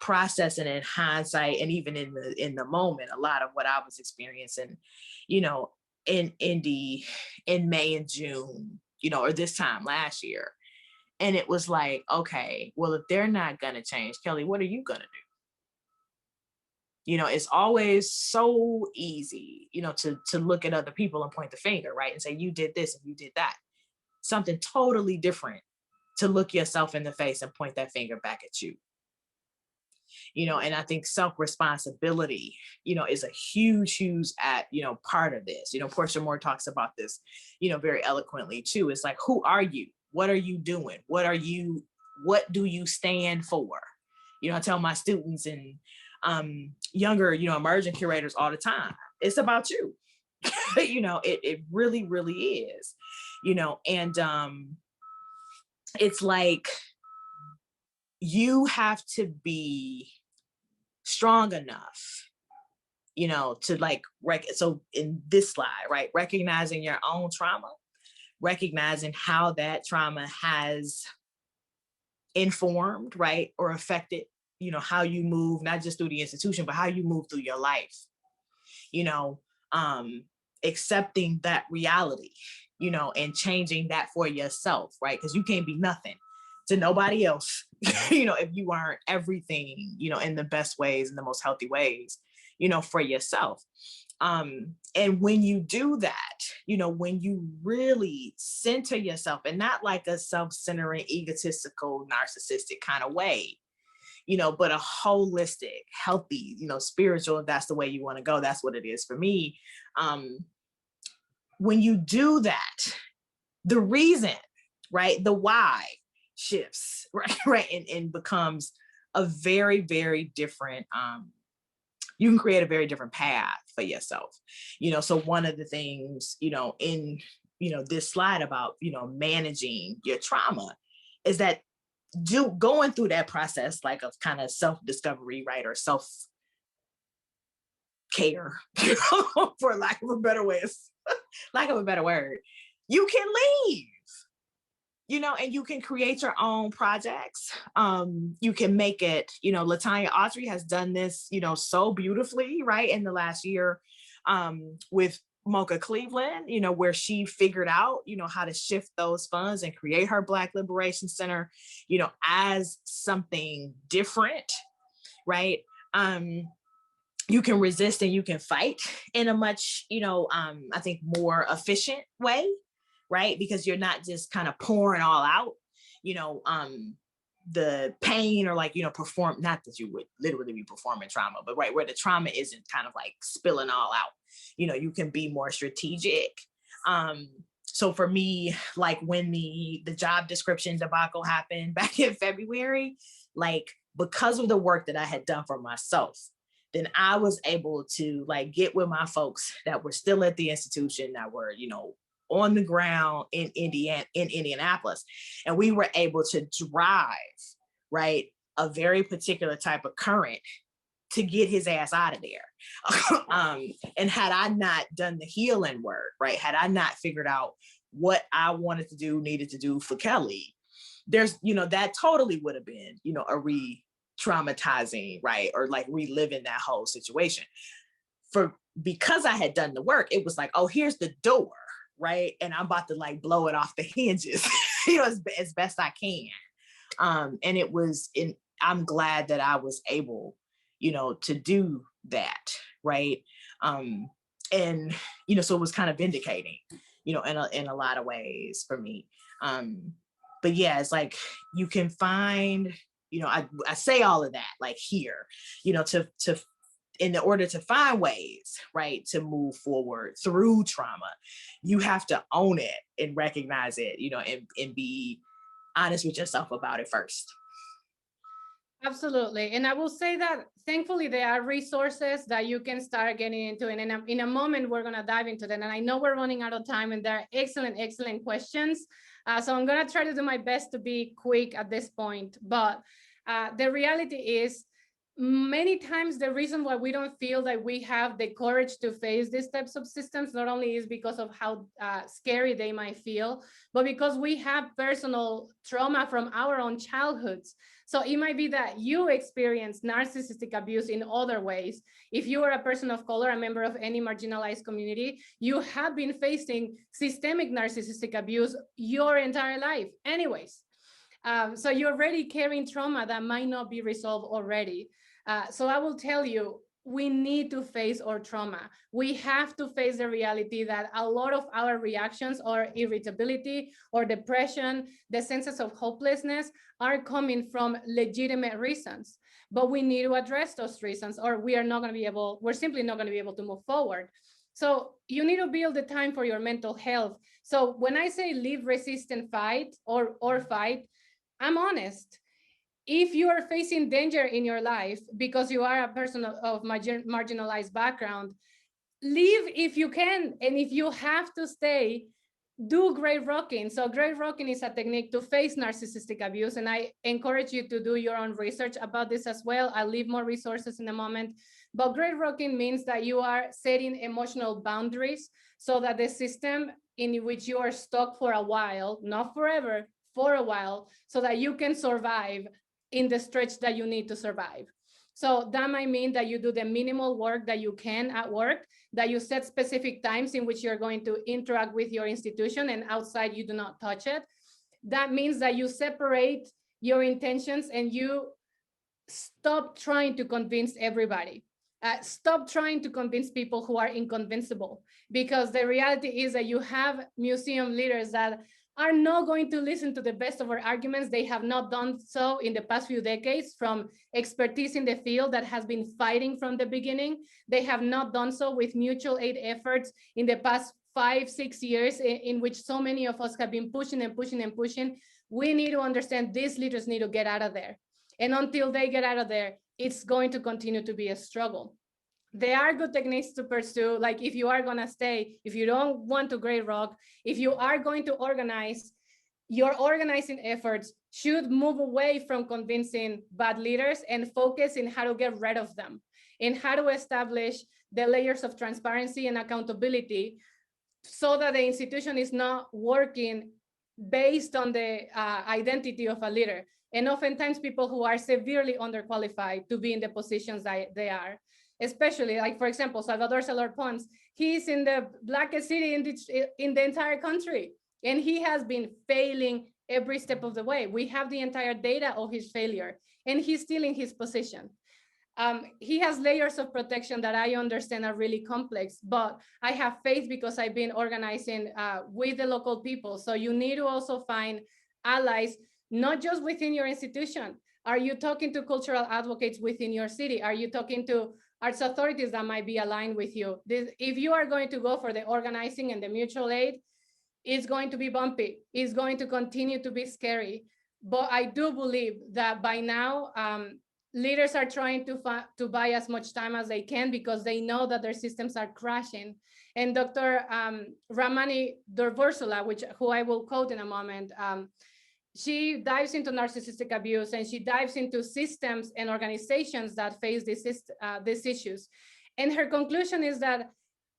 processing in hindsight, and even in the moment, a lot of what I was experiencing, in Indy in May and June, or this time last year. And it was like, okay, well, if they're not going to change, Kelli, what are you going to do? It's always so easy, to look at other people and point the finger, right? And say, you did this and you did that. Something totally different to look yourself in the face and point that finger back at you. And I think self-responsibility, is a huge part of this. Portia Moore talks about this, very eloquently too. It's like, who are you? What are you doing? What do you stand for? I tell my students and younger, emerging curators all the time, it's about you. It really, really is, and it's like, you have to be strong enough, to so in this slide, right, recognizing your own trauma, recognizing how that trauma has informed, right, or affected, how you move, not just through the institution, but how you move through your life, accepting that reality, and changing that for yourself, right? Because you can't be nothing to nobody else, if you aren't everything, in the best ways and the most healthy ways, for yourself. And when you do that, when you really center yourself, and not like a self-centering, egotistical, narcissistic kind of way, but a holistic, healthy, spiritual, if that's the way you want to go, that's what it is for me. When you do that, the reason, right, the why shifts, right, and becomes a very, very different, you can create a very different path for yourself. So one of the things, in, this slide about, managing your trauma is that going through that process, like of kind of self-discovery, right, or self-care, for lack of a better word, you can leave, and you can create your own projects. You can make it, Latanya Autry has done this, so beautifully, right, in the last year, with Mocha Cleveland, where she figured out, how to shift those funds and create her Black Liberation Center, as something different, right? You can resist and you can fight in a much, I think more efficient way, right? Because you're not just kind of pouring all out, the pain, or perform, not that you would literally be performing trauma, but right where the trauma isn't kind of like spilling all out, you can be more strategic. So for me, like when the job description debacle happened back in February, because of the work that I had done for myself, then I was able to get with my folks that were still at the institution, that were, on the ground in Indianapolis. And we were able to drive, right, a very particular type of current to get his ass out of there. And had I not done the healing work, right, had I not figured out what I wanted to do, needed to do for Kelli, there's, that totally would have been, a re-traumatizing, right, or reliving that whole situation. Because I had done the work, it was like, oh, here's the door, right? And I'm about to blow it off the hinges, as best I can. And I'm glad that I was able, to do that, right? And, so it was kind of vindicating, in a lot of ways for me. But yeah, it's like, you can find, I say all of that, here, to in order to find ways, right, to move forward through trauma, you have to own it and recognize it, and be honest with yourself about it first. Absolutely. And I will say that thankfully there are resources that you can start getting into. And in a moment, we're going to dive into that. And I know we're running out of time and there are excellent, excellent questions. So I'm going to try to do my best to be quick at this point. But the reality is, many times the reason why we don't feel that we have the courage to face these types of systems not only is because of how scary they might feel, but because we have personal trauma from our own childhoods. So it might be that you experience narcissistic abuse in other ways. If you are a person of color, a member of any marginalized community, you have been facing systemic narcissistic abuse your entire life anyways. So you're already carrying trauma that might not be resolved already. So I will tell you, we need to face our trauma. We have to face the reality that a lot of our reactions or irritability or depression, the senses of hopelessness are coming from legitimate reasons. But we need to address those reasons or we're simply not going to be able to move forward. So you need to build the time for your mental health. So when I say leave, resist, and fight or fight, I'm honest. If you are facing danger in your life because you are a person of marginalized background, leave if you can. And if you have to stay, do grave rocking. So grave rocking is a technique to face narcissistic abuse. And I encourage you to do your own research about this as well. I'll leave more resources in a moment. But grave rocking means that you are setting emotional boundaries so that the system in which you are stuck for a while, not forever, for a while, so that you can survive in the stretch that you need to survive. So that might mean that you do the minimal work that you can at work, that you set specific times in which you're going to interact with your institution and outside you do not touch it. That means that you separate your intentions and you stop trying to convince everybody. Stop trying to convince people who are inconvincible, because the reality is that you have museum leaders that are not going to listen to the best of our arguments. They have not done so in the past few decades from expertise in the field that has been fighting from the beginning. They have not done so with mutual aid efforts in the past 5-6 years in which so many of us have been pushing and pushing and pushing. We need to understand these leaders need to get out of there. And until they get out of there, it's going to continue to be a struggle. There are good techniques to pursue, like if you are going to stay, if you don't want to grade rock, if you are going to organize, your organizing efforts should move away from convincing bad leaders and focus in how to get rid of them, and how to establish the layers of transparency and accountability so that the institution is not working based on the identity of a leader. And oftentimes people who are severely underqualified to be in the positions that they are. Especially, like, for example, Salvador Solar Pons, he's in the blackest city in the entire country, and he has been failing every step of the way. We have the entire data of his failure, and he's still in his position. He has layers of protection that I understand are really complex, but I have faith because I've been organizing with the local people. So you need to also find allies, not just within your institution. Are you talking to cultural advocates within your city? Are you talking to arts authorities that might be aligned with you? If you are going to go for the organizing and the mutual aid, it's going to be bumpy. It's going to continue to be scary. But I do believe that by now, leaders are trying to buy as much time as they can because they know that their systems are crashing. And Dr. Ramani Durvursula, who I will quote in a moment, she dives into narcissistic abuse and she dives into systems and organizations that face these issues. And her conclusion is that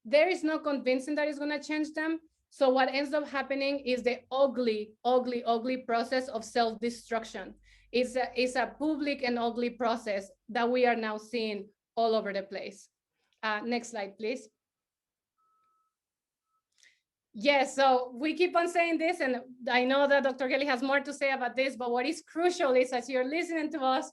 there is no convincing that is going to change them. So what ends up happening is the ugly, ugly, ugly process of self-destruction. It's a public and ugly process that we are now seeing all over the place. Next slide, please. Yes, so we keep on saying this, and I know that Dr. Kelli has more to say about this, but what is crucial is as you're listening to us,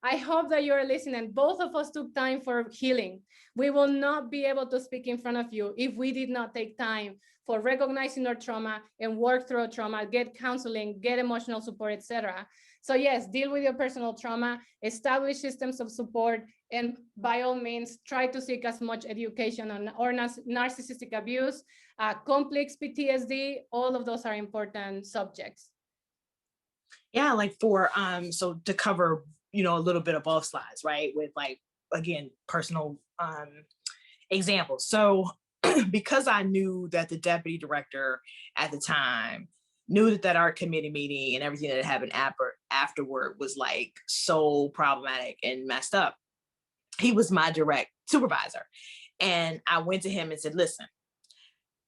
I hope that you're listening. Both of us took time for healing. We will not be able to speak in front of you if we did not take time for recognizing our trauma and work through our trauma, get counseling, get emotional support, etc. So yes, deal with your personal trauma, establish systems of support, And by all means, try to seek as much education on or narcissistic abuse, complex PTSD, all of those are important subjects. Yeah, like for so to cover, a little bit of both sides, right? With like, again, personal examples. So because I knew that the deputy director at the time knew that our committee meeting and everything that happened afterward was like so problematic and messed up, he was my direct supervisor. And I went to him and said, listen,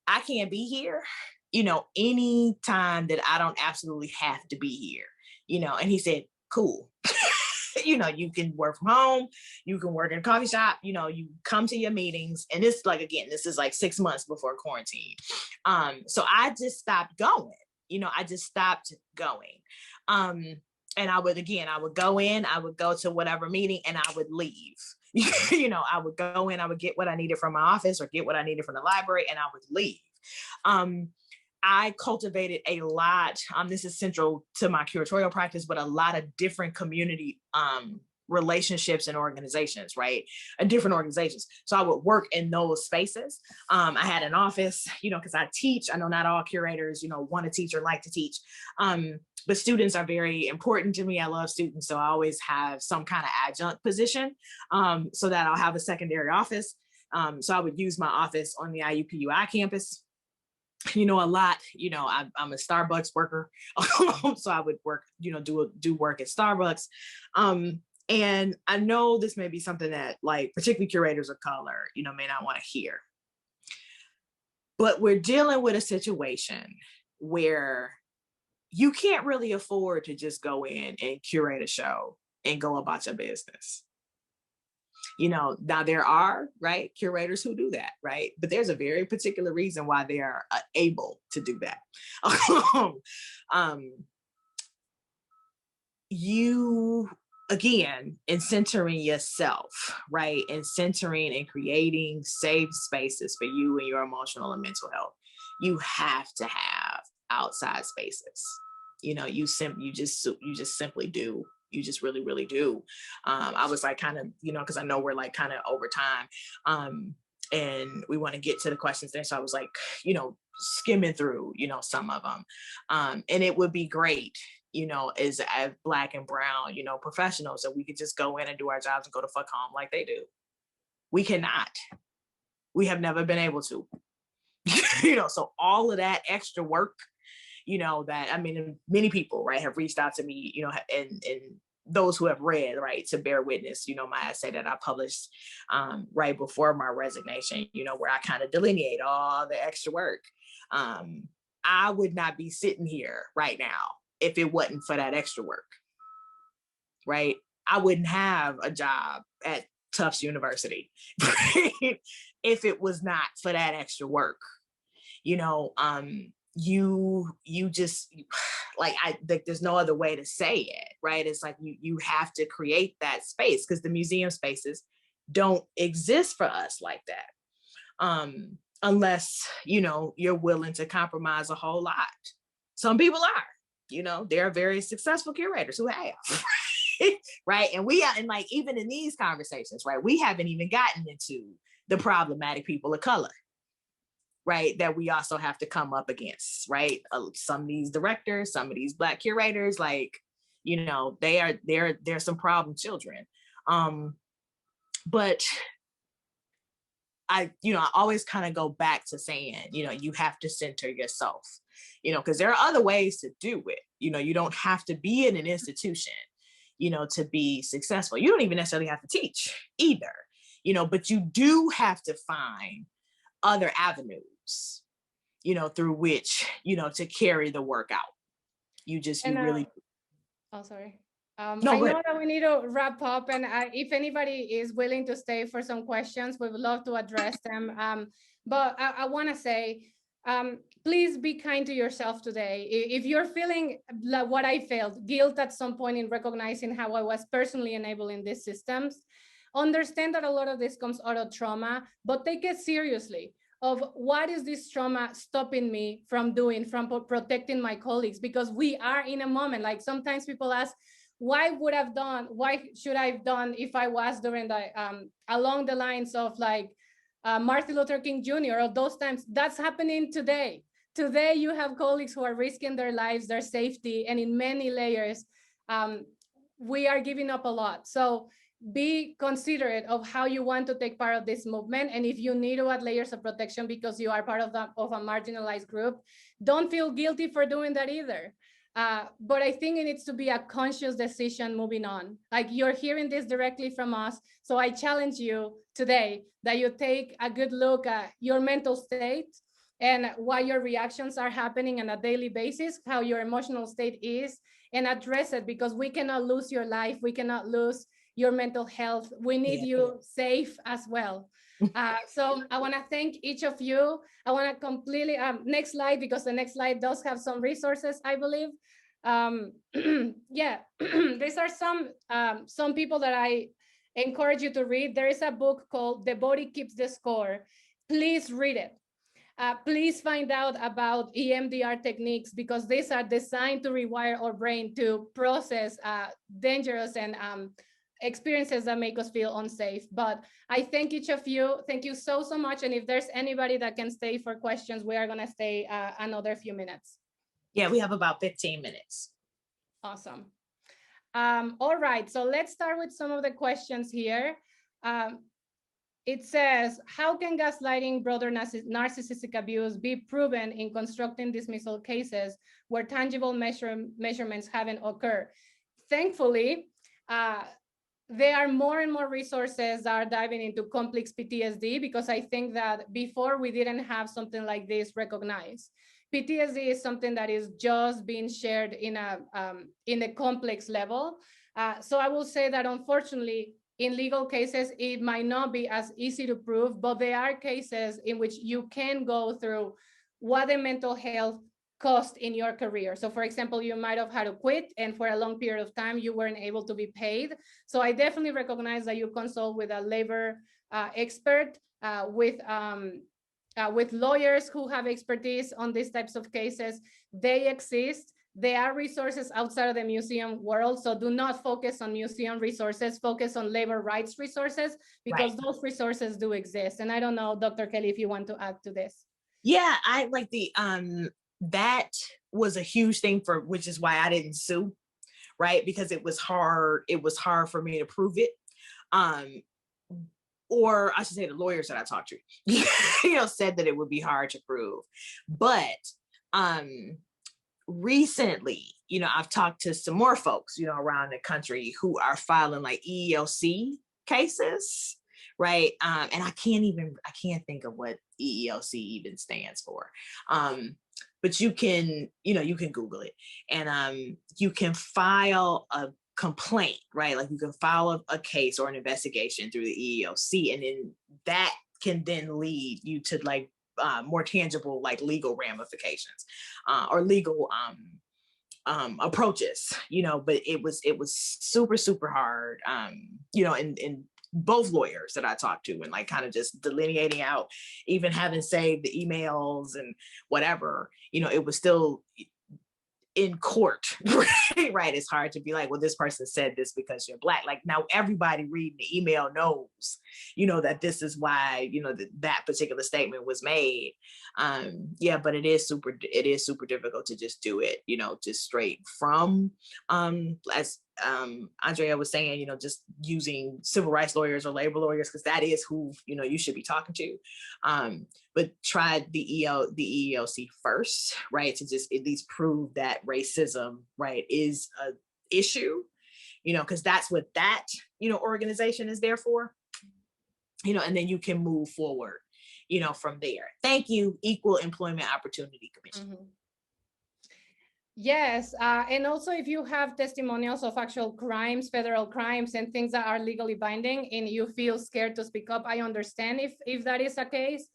I can't be here, any time that I don't absolutely have to be here, and he said, cool. You can work from home, you can work in a coffee shop, you come to your meetings. And this, like, again, this is like 6 months before quarantine. So I just stopped going, I just stopped going. And I would go in, I would go to whatever meeting and I would leave. I would go in, I would get what I needed from my office or get what I needed from the library, and I would leave. I cultivated a lot, this is central to my curatorial practice, but a lot of different community relationships and organizations, right? Different organizations. So I would work in those spaces. I had an office, because I teach. I know not all curators, want to teach or like to teach. But students are very important to me. I love students. So I always have some kind of adjunct position so that I'll have a secondary office. So I would use my office on the IUPUI campus. A lot, I'm a Starbucks worker. So I would work, do work at Starbucks. And I know this may be something that, like, particularly curators of color, may not want to hear. But we're dealing with a situation where you can't really afford to just go in and curate a show and go about your business. Now there are, right, curators who do that, right? But there's a very particular reason why they are able to do that. You, again, in centering yourself, right? And centering and creating safe spaces for you and your emotional and mental health, you have to have outside spaces. You just simply do. You just really, really do. I was like kind of, because I know we're like kind of over time, and we want to get to the questions there. So I was like, skimming through, some of them. And it would be great, as Black and brown, professionals, that we could just go in and do our jobs and go to fuck home like they do. We cannot. We have never been able to. So all of that extra work, many people, right, have reached out to me, and those who have read, right, to bear witness, my essay that I published right before my resignation, where I kind of delineate all the extra work. I would not be sitting here right now if it wasn't for that extra work, right? I wouldn't have a job at Tufts University, right? If it was not for that extra work. You just, like, there's no other way to say it, right? It's like you have to create that space, because the museum spaces don't exist for us like that, unless you're willing to compromise a whole lot. Some people are, there are very successful curators who have, right? And like, even in these conversations, right, we haven't even gotten into the problematic people of color, right, that we also have to come up against, right? Some of these directors, some of these Black curators, like, they're some problem children. But I always kind of go back to saying, you have to center yourself, because there are other ways to do it. You don't have to be in an institution, to be successful. You don't even necessarily have to teach either, but you do have to find other avenues, through which, to carry the work out. Oh, sorry. No, I know that we need to wrap up, and if anybody is willing to stay for some questions, we would love to address them. But I want to say, please be kind to yourself today. If you're feeling like what I felt, guilt at some point in recognizing how I was personally enabling these systems, understand that a lot of this comes out of trauma, but take it seriously. Of what is this trauma stopping me from protecting my colleagues? Because we are in a moment, like sometimes people ask, why should I have done if I was during the, along the lines of like Martin Luther King Jr. or those times. That's happening today. Today, you have colleagues who are risking their lives, their safety, and in many layers, we are giving up a lot. So be considerate of how you want to take part of this movement. And if you need to add layers of protection because you are part of a marginalized group, don't feel guilty for doing that either. But I think it needs to be a conscious decision moving on. Like, you're hearing this directly from us. So I challenge you today that you take a good look at your mental state and why your reactions are happening on a daily basis, how your emotional state is, and address it, because we cannot lose your life. We cannot lose your mental health. We need you safe as well. So I want to thank each of you. I want to completely, next slide, because the next slide does have some resources, I believe. Yeah, these are some people that I encourage you to read. There is a book called The Body Keeps the Score. Please read it. Please find out about EMDR techniques, because these are designed to rewire our brain to process dangerous and experiences that make us feel unsafe. But I thank each of you. Thank you so much. And if there's anybody that can stay for questions, we are going to stay another few minutes. Yeah, we have about 15 minutes. Awesome. All right, so let's start with some of the questions here. It says, how can gaslighting, broader narcissistic abuse be proven in constructing dismissal cases where tangible measurements haven't occurred? Thankfully, there are more and more resources that are diving into complex PTSD, because I think that before we didn't have something like this recognized. PTSD is something that is just being shared in a complex level. So I will say that unfortunately, in legal cases, it might not be as easy to prove, but there are cases in which you can go through what the mental health cost in your career. So for example, you might have had to quit, and for a long period of time, you weren't able to be paid. So I definitely recognize that you consult with a labor expert, with lawyers who have expertise on these types of cases. They exist. There are resources outside of the museum world. So do not focus on museum resources, focus on labor rights resources, because those resources do exist. And I don't know, Dr. Kelli, if you want to add to this. Yeah, I like that was a huge thing which is why I didn't sue, right? Because it was hard for me to prove it. Or I should say the lawyers that I talked to, said that it would be hard to prove. But recently, I've talked to some more folks, around the country who are filing like EEOC cases, right? And I can't think of what EEOC even stands for. But you can Google it, and you can file a complaint, right? Like you can file a case or an investigation through the EEOC, and then that can then lead you to like more tangible, like legal ramifications or legal approaches, but it was super, super hard, and both lawyers that I talked to, and like kind of just delineating out, even having saved the emails and whatever, it was still in court, right? It's hard to be like, well, this person said this because you're Black. Like now everybody reading the email knows, that this is why, that particular statement was made. Yeah, but it is super difficult to just do it, just straight from, as Andrea was saying, just using civil rights lawyers or labor lawyers, because that is who, you should be talking to. But try the EEOC first, right? To just at least prove that racism, right, is a issue, because that's what that, organization is there for, and then you can move forward, from there. Thank you, Equal Employment Opportunity Commission. Mm-hmm. Yes, and also if you have testimonials of actual crimes, federal crimes, and things that are legally binding, and you feel scared to speak up, I understand if that is the case.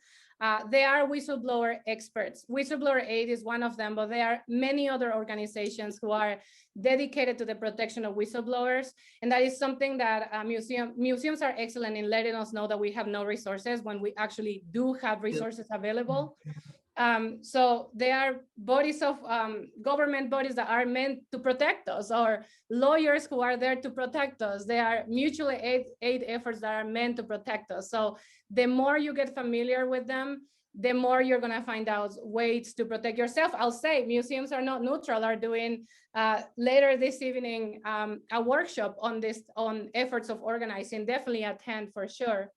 There are whistleblower experts. Whistleblower Aid is one of them, but there are many other organizations who are dedicated to the protection of whistleblowers. And that is something that museums are excellent in letting us know that we have no resources when we actually do have resources available. So they are bodies of government bodies that are meant to protect us, or lawyers who are there to protect us. They are mutual aid efforts that are meant to protect us. So the more you get familiar with them, the more you're going to find out ways to protect yourself. I'll say museums are not neutral, are doing later this evening a workshop on efforts of organizing. Definitely attend for sure.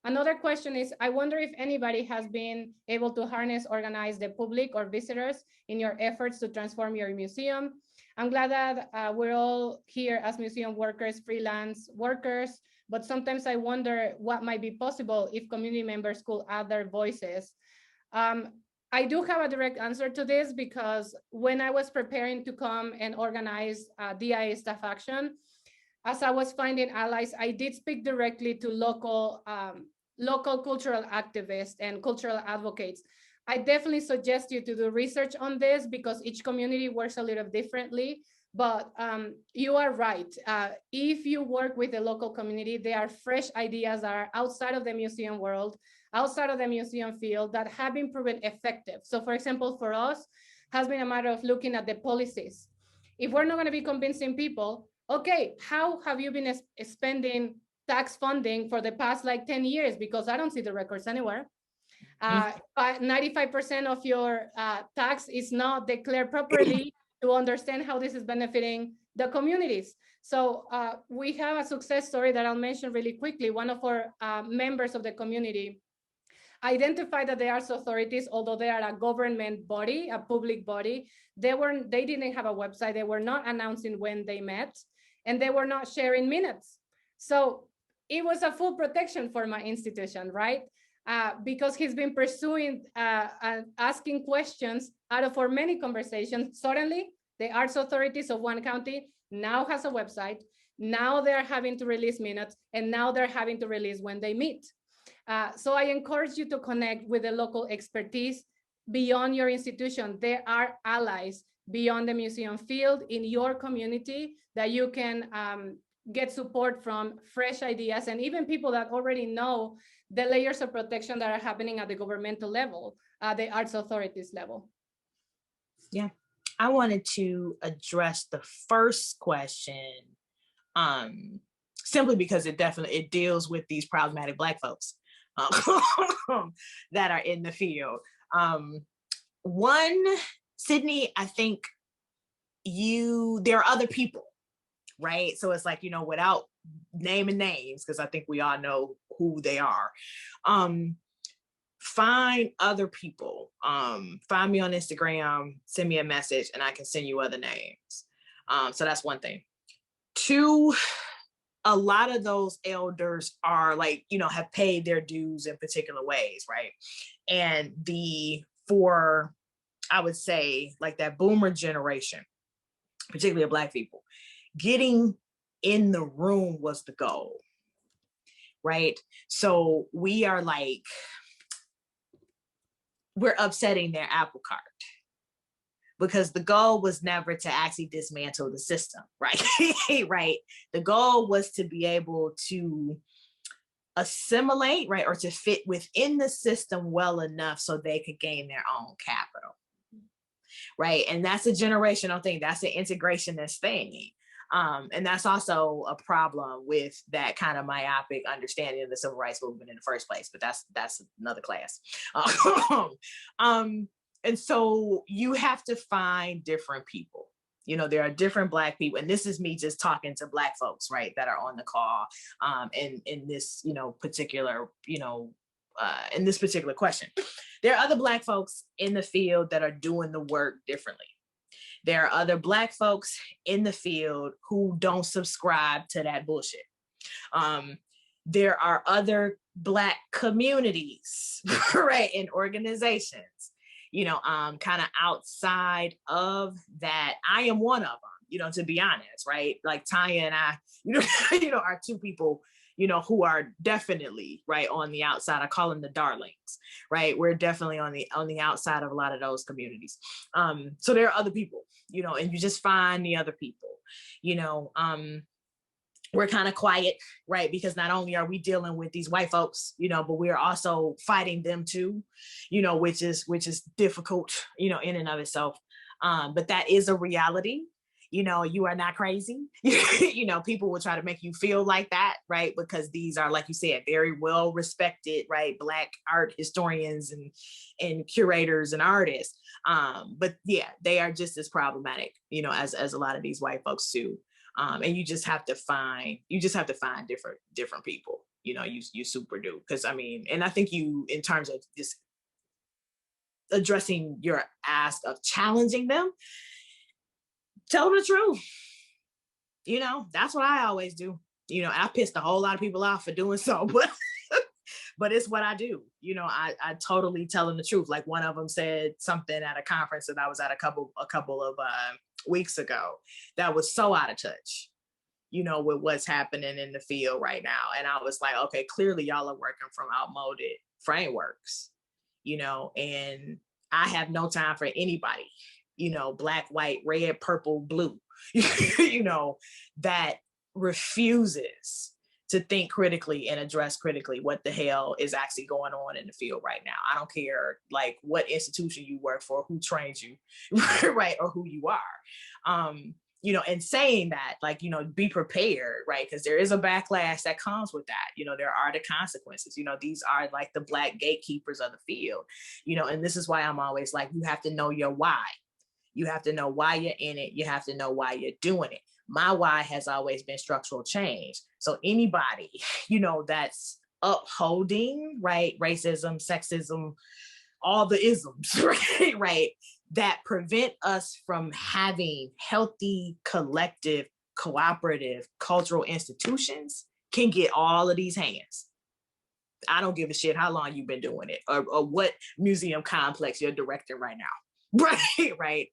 Another question is, I wonder if anybody has been able to harness, organize the public or visitors in your efforts to transform your museum. I'm glad that we're all here as museum workers, freelance workers, but sometimes I wonder what might be possible if community members could add their voices. I do have a direct answer to this, because when I was preparing to come and organize DIA staff action, as I was finding allies, I did speak directly to local cultural activists and cultural advocates. I definitely suggest you to do research on this, because each community works a little differently. But you are right. If you work with the local community, there are fresh ideas that are outside of the museum world, outside of the museum field, that have been proven effective. So for example, for us, has been a matter of looking at the policies. If we're not going to be convincing people, okay, how have you been spending tax funding for the past like 10 years? Because I don't see the records anywhere. 95% of your tax is not declared properly to understand how this is benefiting the communities. So we have a success story that I'll mention really quickly. One of our members of the community identified that the arts authorities, although they are a government body, a public body, they didn't have a website. They were not announcing when they met, and they were not sharing minutes. So it was a full protection for my institution, right? Because he's been pursuing, asking questions out of our many conversations. Suddenly, the arts authorities of one county now has a website. Now they're having to release minutes, and now they're having to release when they meet. So I encourage you to connect with the local expertise beyond your institution. There are allies beyond the museum field in your community that you can get support from, fresh ideas, and even people that already know the layers of protection that are happening at the governmental level, the arts authorities level. Yeah, I wanted to address the first question simply because it deals with these problematic Black folks that are in the field. One, Sydney, I think there are other people, right? So it's like, without naming names, because I think we all know who they are. Find other people. Find me on Instagram, send me a message, and I can send you other names. So that's one thing. Two, a lot of those elders are like, have paid their dues in particular ways, right? And I would say, like that boomer generation, particularly of Black people, getting in the room was the goal, right? So we are like, we're upsetting their apple cart, because the goal was never to actually dismantle the system, right? Right. The goal was to be able to assimilate, right, or to fit within the system well enough so they could gain their own capital, right? And that's a generational thing. That's an integrationist thing. And that's also a problem with that kind of myopic understanding of the civil rights movement in the first place, but that's another class. And so you have to find different people. There are different Black people, and this is me just talking to Black folks, right, that are on the call in this, particular, in this particular question. There are other Black folks in the field that are doing the work differently. There are other Black folks in the field who don't subscribe to that bullshit. There are other Black communities, right, and organizations, kind of outside of that. I am one of them, to be honest, right? Like Tanya and I, are two people, who are definitely right on the outside. I call them the darlings, right? We're definitely on the outside of a lot of those communities. So there are other people, and you just find the other people, we're kind of quiet, right? Because not only are we dealing with these white folks, but we're also fighting them too, which is difficult, in and of itself. But that is a reality. You are not crazy. People will try to make you feel like that, right? Because these are, like you said, very well respected, right? Black art historians and curators and artists. But yeah, they are just as problematic, as a lot of these white folks too. And you just have to find different people, you super do. Because and I think you, in terms of just addressing your ask of challenging them, tell them the truth. That's what I always do. I pissed a whole lot of people off for doing so, but it's what I do. I totally tell them the truth. Like one of them said something at a conference that I was at a couple of weeks ago that was so out of touch, with what's happening in the field right now. And I was like, okay, clearly y'all are working from outmoded frameworks, and I have no time for anybody, black, white, red, purple, blue, that refuses to think critically and address critically what the hell is actually going on in the field right now. I don't care like what institution you work for, who trains you, right, or who you are. And saying that, like, be prepared, right? Because there is a backlash that comes with that. There are the consequences. These are like the black gatekeepers of the field, and this is why I'm always like, you have to know your why. You have to know why you're in it. You have to know why you're doing it. My why has always been structural change. So anybody, that's upholding, right, racism, sexism, all the isms, right, that prevent us from having healthy, collective, cooperative cultural institutions can get all of these hands. I don't give a shit how long you've been doing it or what museum complex you're directing right now. Right.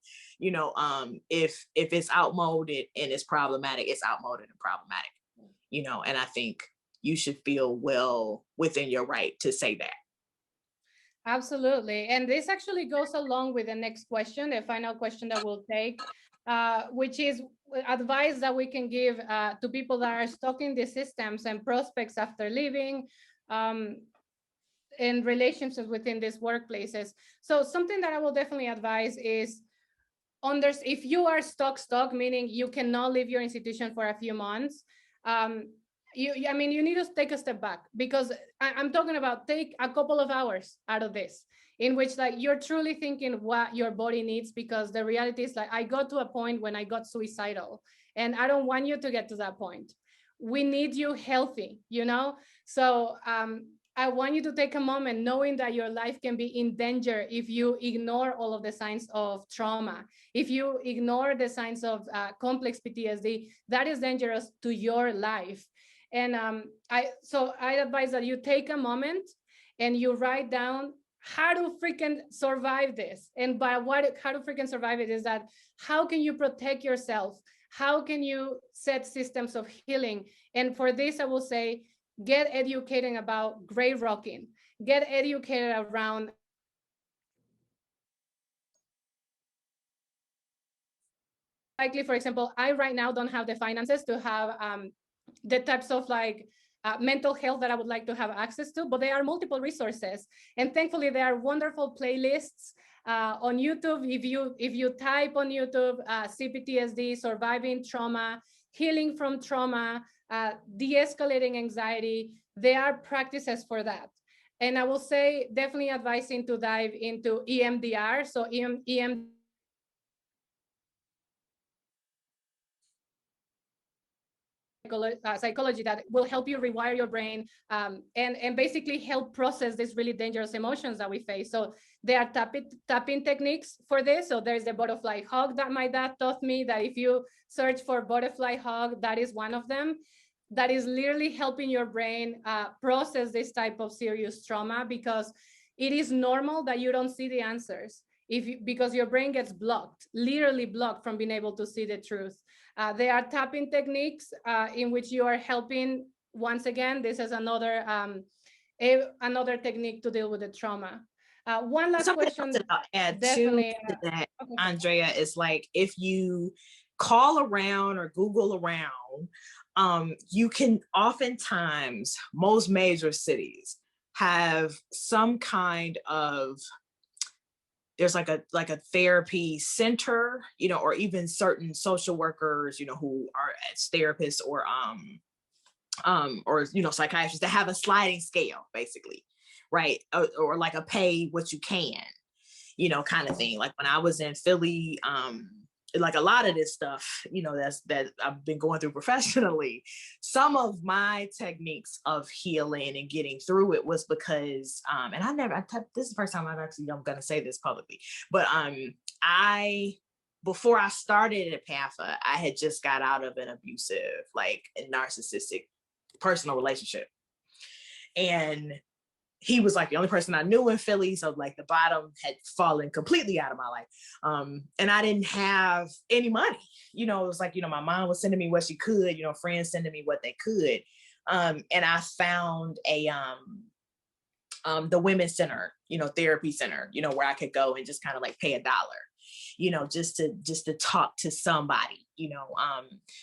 If it's outmoded and it's problematic, it's outmoded and problematic, and I think you should feel well within your right to say that. Absolutely. And this actually goes along with the next question, the final question that we'll take, which is advice that we can give to people that are stuck in the systems and prospects after leaving, in relationships within these workplaces. So something that I will definitely advise is, if you are stuck, meaning you cannot leave your institution for a few months, you need to take a step back, because I'm talking about take a couple of hours out of this, in which like you're truly thinking what your body needs, because the reality is like I got to a point when I got suicidal, and I don't want you to get to that point. We need you healthy, So I want you to take a moment knowing that your life can be in danger if you ignore all of the signs of trauma. If you ignore the signs of complex PTSD, that is dangerous to your life. And I advise that you take a moment and you write down how to freaking survive this. And how to freaking survive it is that, how can you protect yourself? How can you set systems of healing? And for this, I will say, get educated about grave rocking, get educated around likely, for example, I right now don't have the finances to have the types of mental health that I would like to have access to, but there are multiple resources. And thankfully there are wonderful playlists on YouTube. If you type on YouTube, CPTSD, surviving trauma, healing from trauma, de-escalating anxiety, there are practices for that. And I will say, definitely advising to dive into EMDR. So EMDR psychology that will help you rewire your brain and basically help process these really dangerous emotions that we face. So there are tapping techniques for this. So there's the butterfly hug that my dad taught me, that if you search for butterfly hug, that is one of them. That is literally helping your brain process this type of serious trauma, because it is normal that you don't see the answers because your brain gets blocked, literally blocked from being able to see the truth. There are tapping techniques in which you are helping. Once again, this is another technique to deal with the trauma. One last question. I'll add to that, okay. Andrea, is like, if you call around or Google around you can oftentimes, most major cities have some kind of, there's like a therapy center, or even certain social workers, who are as therapists or psychiatrists that have a sliding scale, basically, right? Or like a pay what you can, kind of thing. Like when I was in Philly, like a lot of this stuff, that I've been going through professionally, some of my techniques of healing and getting through it was because, and this is the first time I'm going to say this publicly, but before I started at PAFA, I had just got out of an abusive, like a narcissistic personal relationship. And he was like the only person I knew in Philly. So like the bottom had fallen completely out of my life. And I didn't have any money. It was like, my mom was sending me what she could, friends sending me what they could. And I found the women's center, therapy center, where I could go and just kind of like pay $1, just to talk to somebody,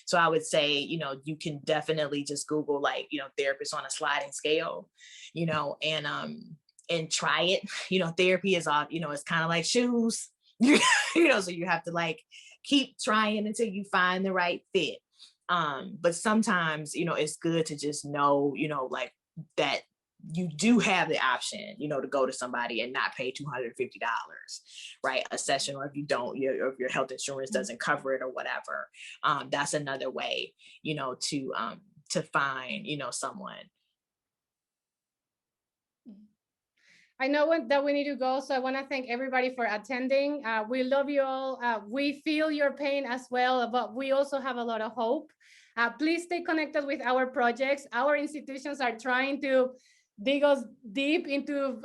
so I would say, you can definitely just Google like, therapists on a sliding scale, and try it. Therapy is off, it's kind of like shoes, so you have to like keep trying until you find the right fit. But sometimes, it's good to just know, like that you do have the option, to go to somebody and not pay $250, right? A session, or if you don't, or if your health insurance doesn't cover it or whatever. That's another way, to find, someone. I know that we need to go, so I want to thank everybody for attending. We love you all. We feel your pain as well, but we also have a lot of hope. Please stay connected with our projects. Our institutions are trying to dig us deep into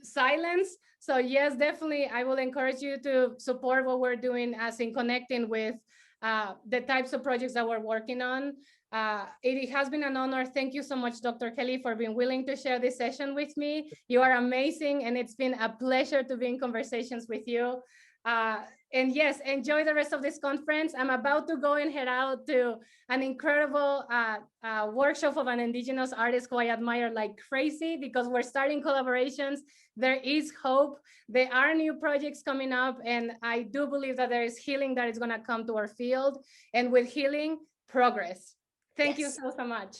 silence. So yes, definitely, I will encourage you to support what we're doing as in connecting with the types of projects that we're working on. It has been an honor. Thank you so much, Dr. Kelli, for being willing to share this session with me. You are amazing, and it's been a pleasure to be in conversations with you. And yes, enjoy the rest of this conference. I'm about to go and head out to an incredible workshop of an Indigenous artist who I admire like crazy, because we're starting collaborations. There is hope. There are new projects coming up, and I do believe that there is healing that is going to come to our field, and with healing, progress. Thank you so much.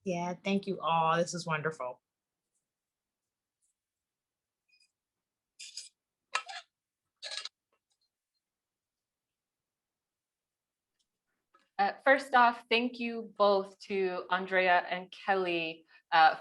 Yeah, thank you all. This is wonderful. First off, thank you both to Andrea and Kelli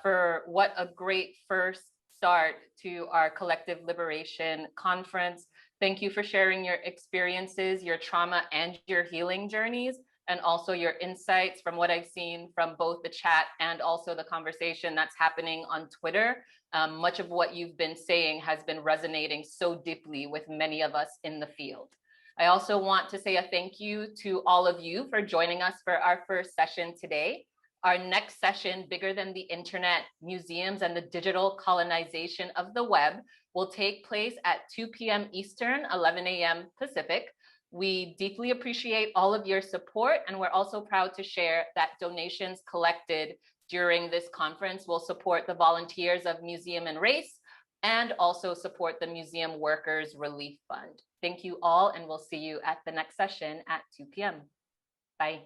for what a great first start to our collective liberation conference. Thank you for sharing your experiences, your trauma, and your healing journeys, and also your insights from what I've seen from both the chat and also the conversation that's happening on Twitter. Much of what you've been saying has been resonating so deeply with many of us in the field. I also want to say a thank you to all of you for joining us for our first session today. Our next session, Bigger Than the Internet, Museums and the Digital Colonization of the Web, will take place at 2 p.m. Eastern, 11 a.m. Pacific. We deeply appreciate all of your support, and we're also proud to share that donations collected during this conference will support the volunteers of Museum and Race, and also support the Museum Workers Relief Fund. Thank you all, and we'll see you at the next session at 2 p.m. Bye.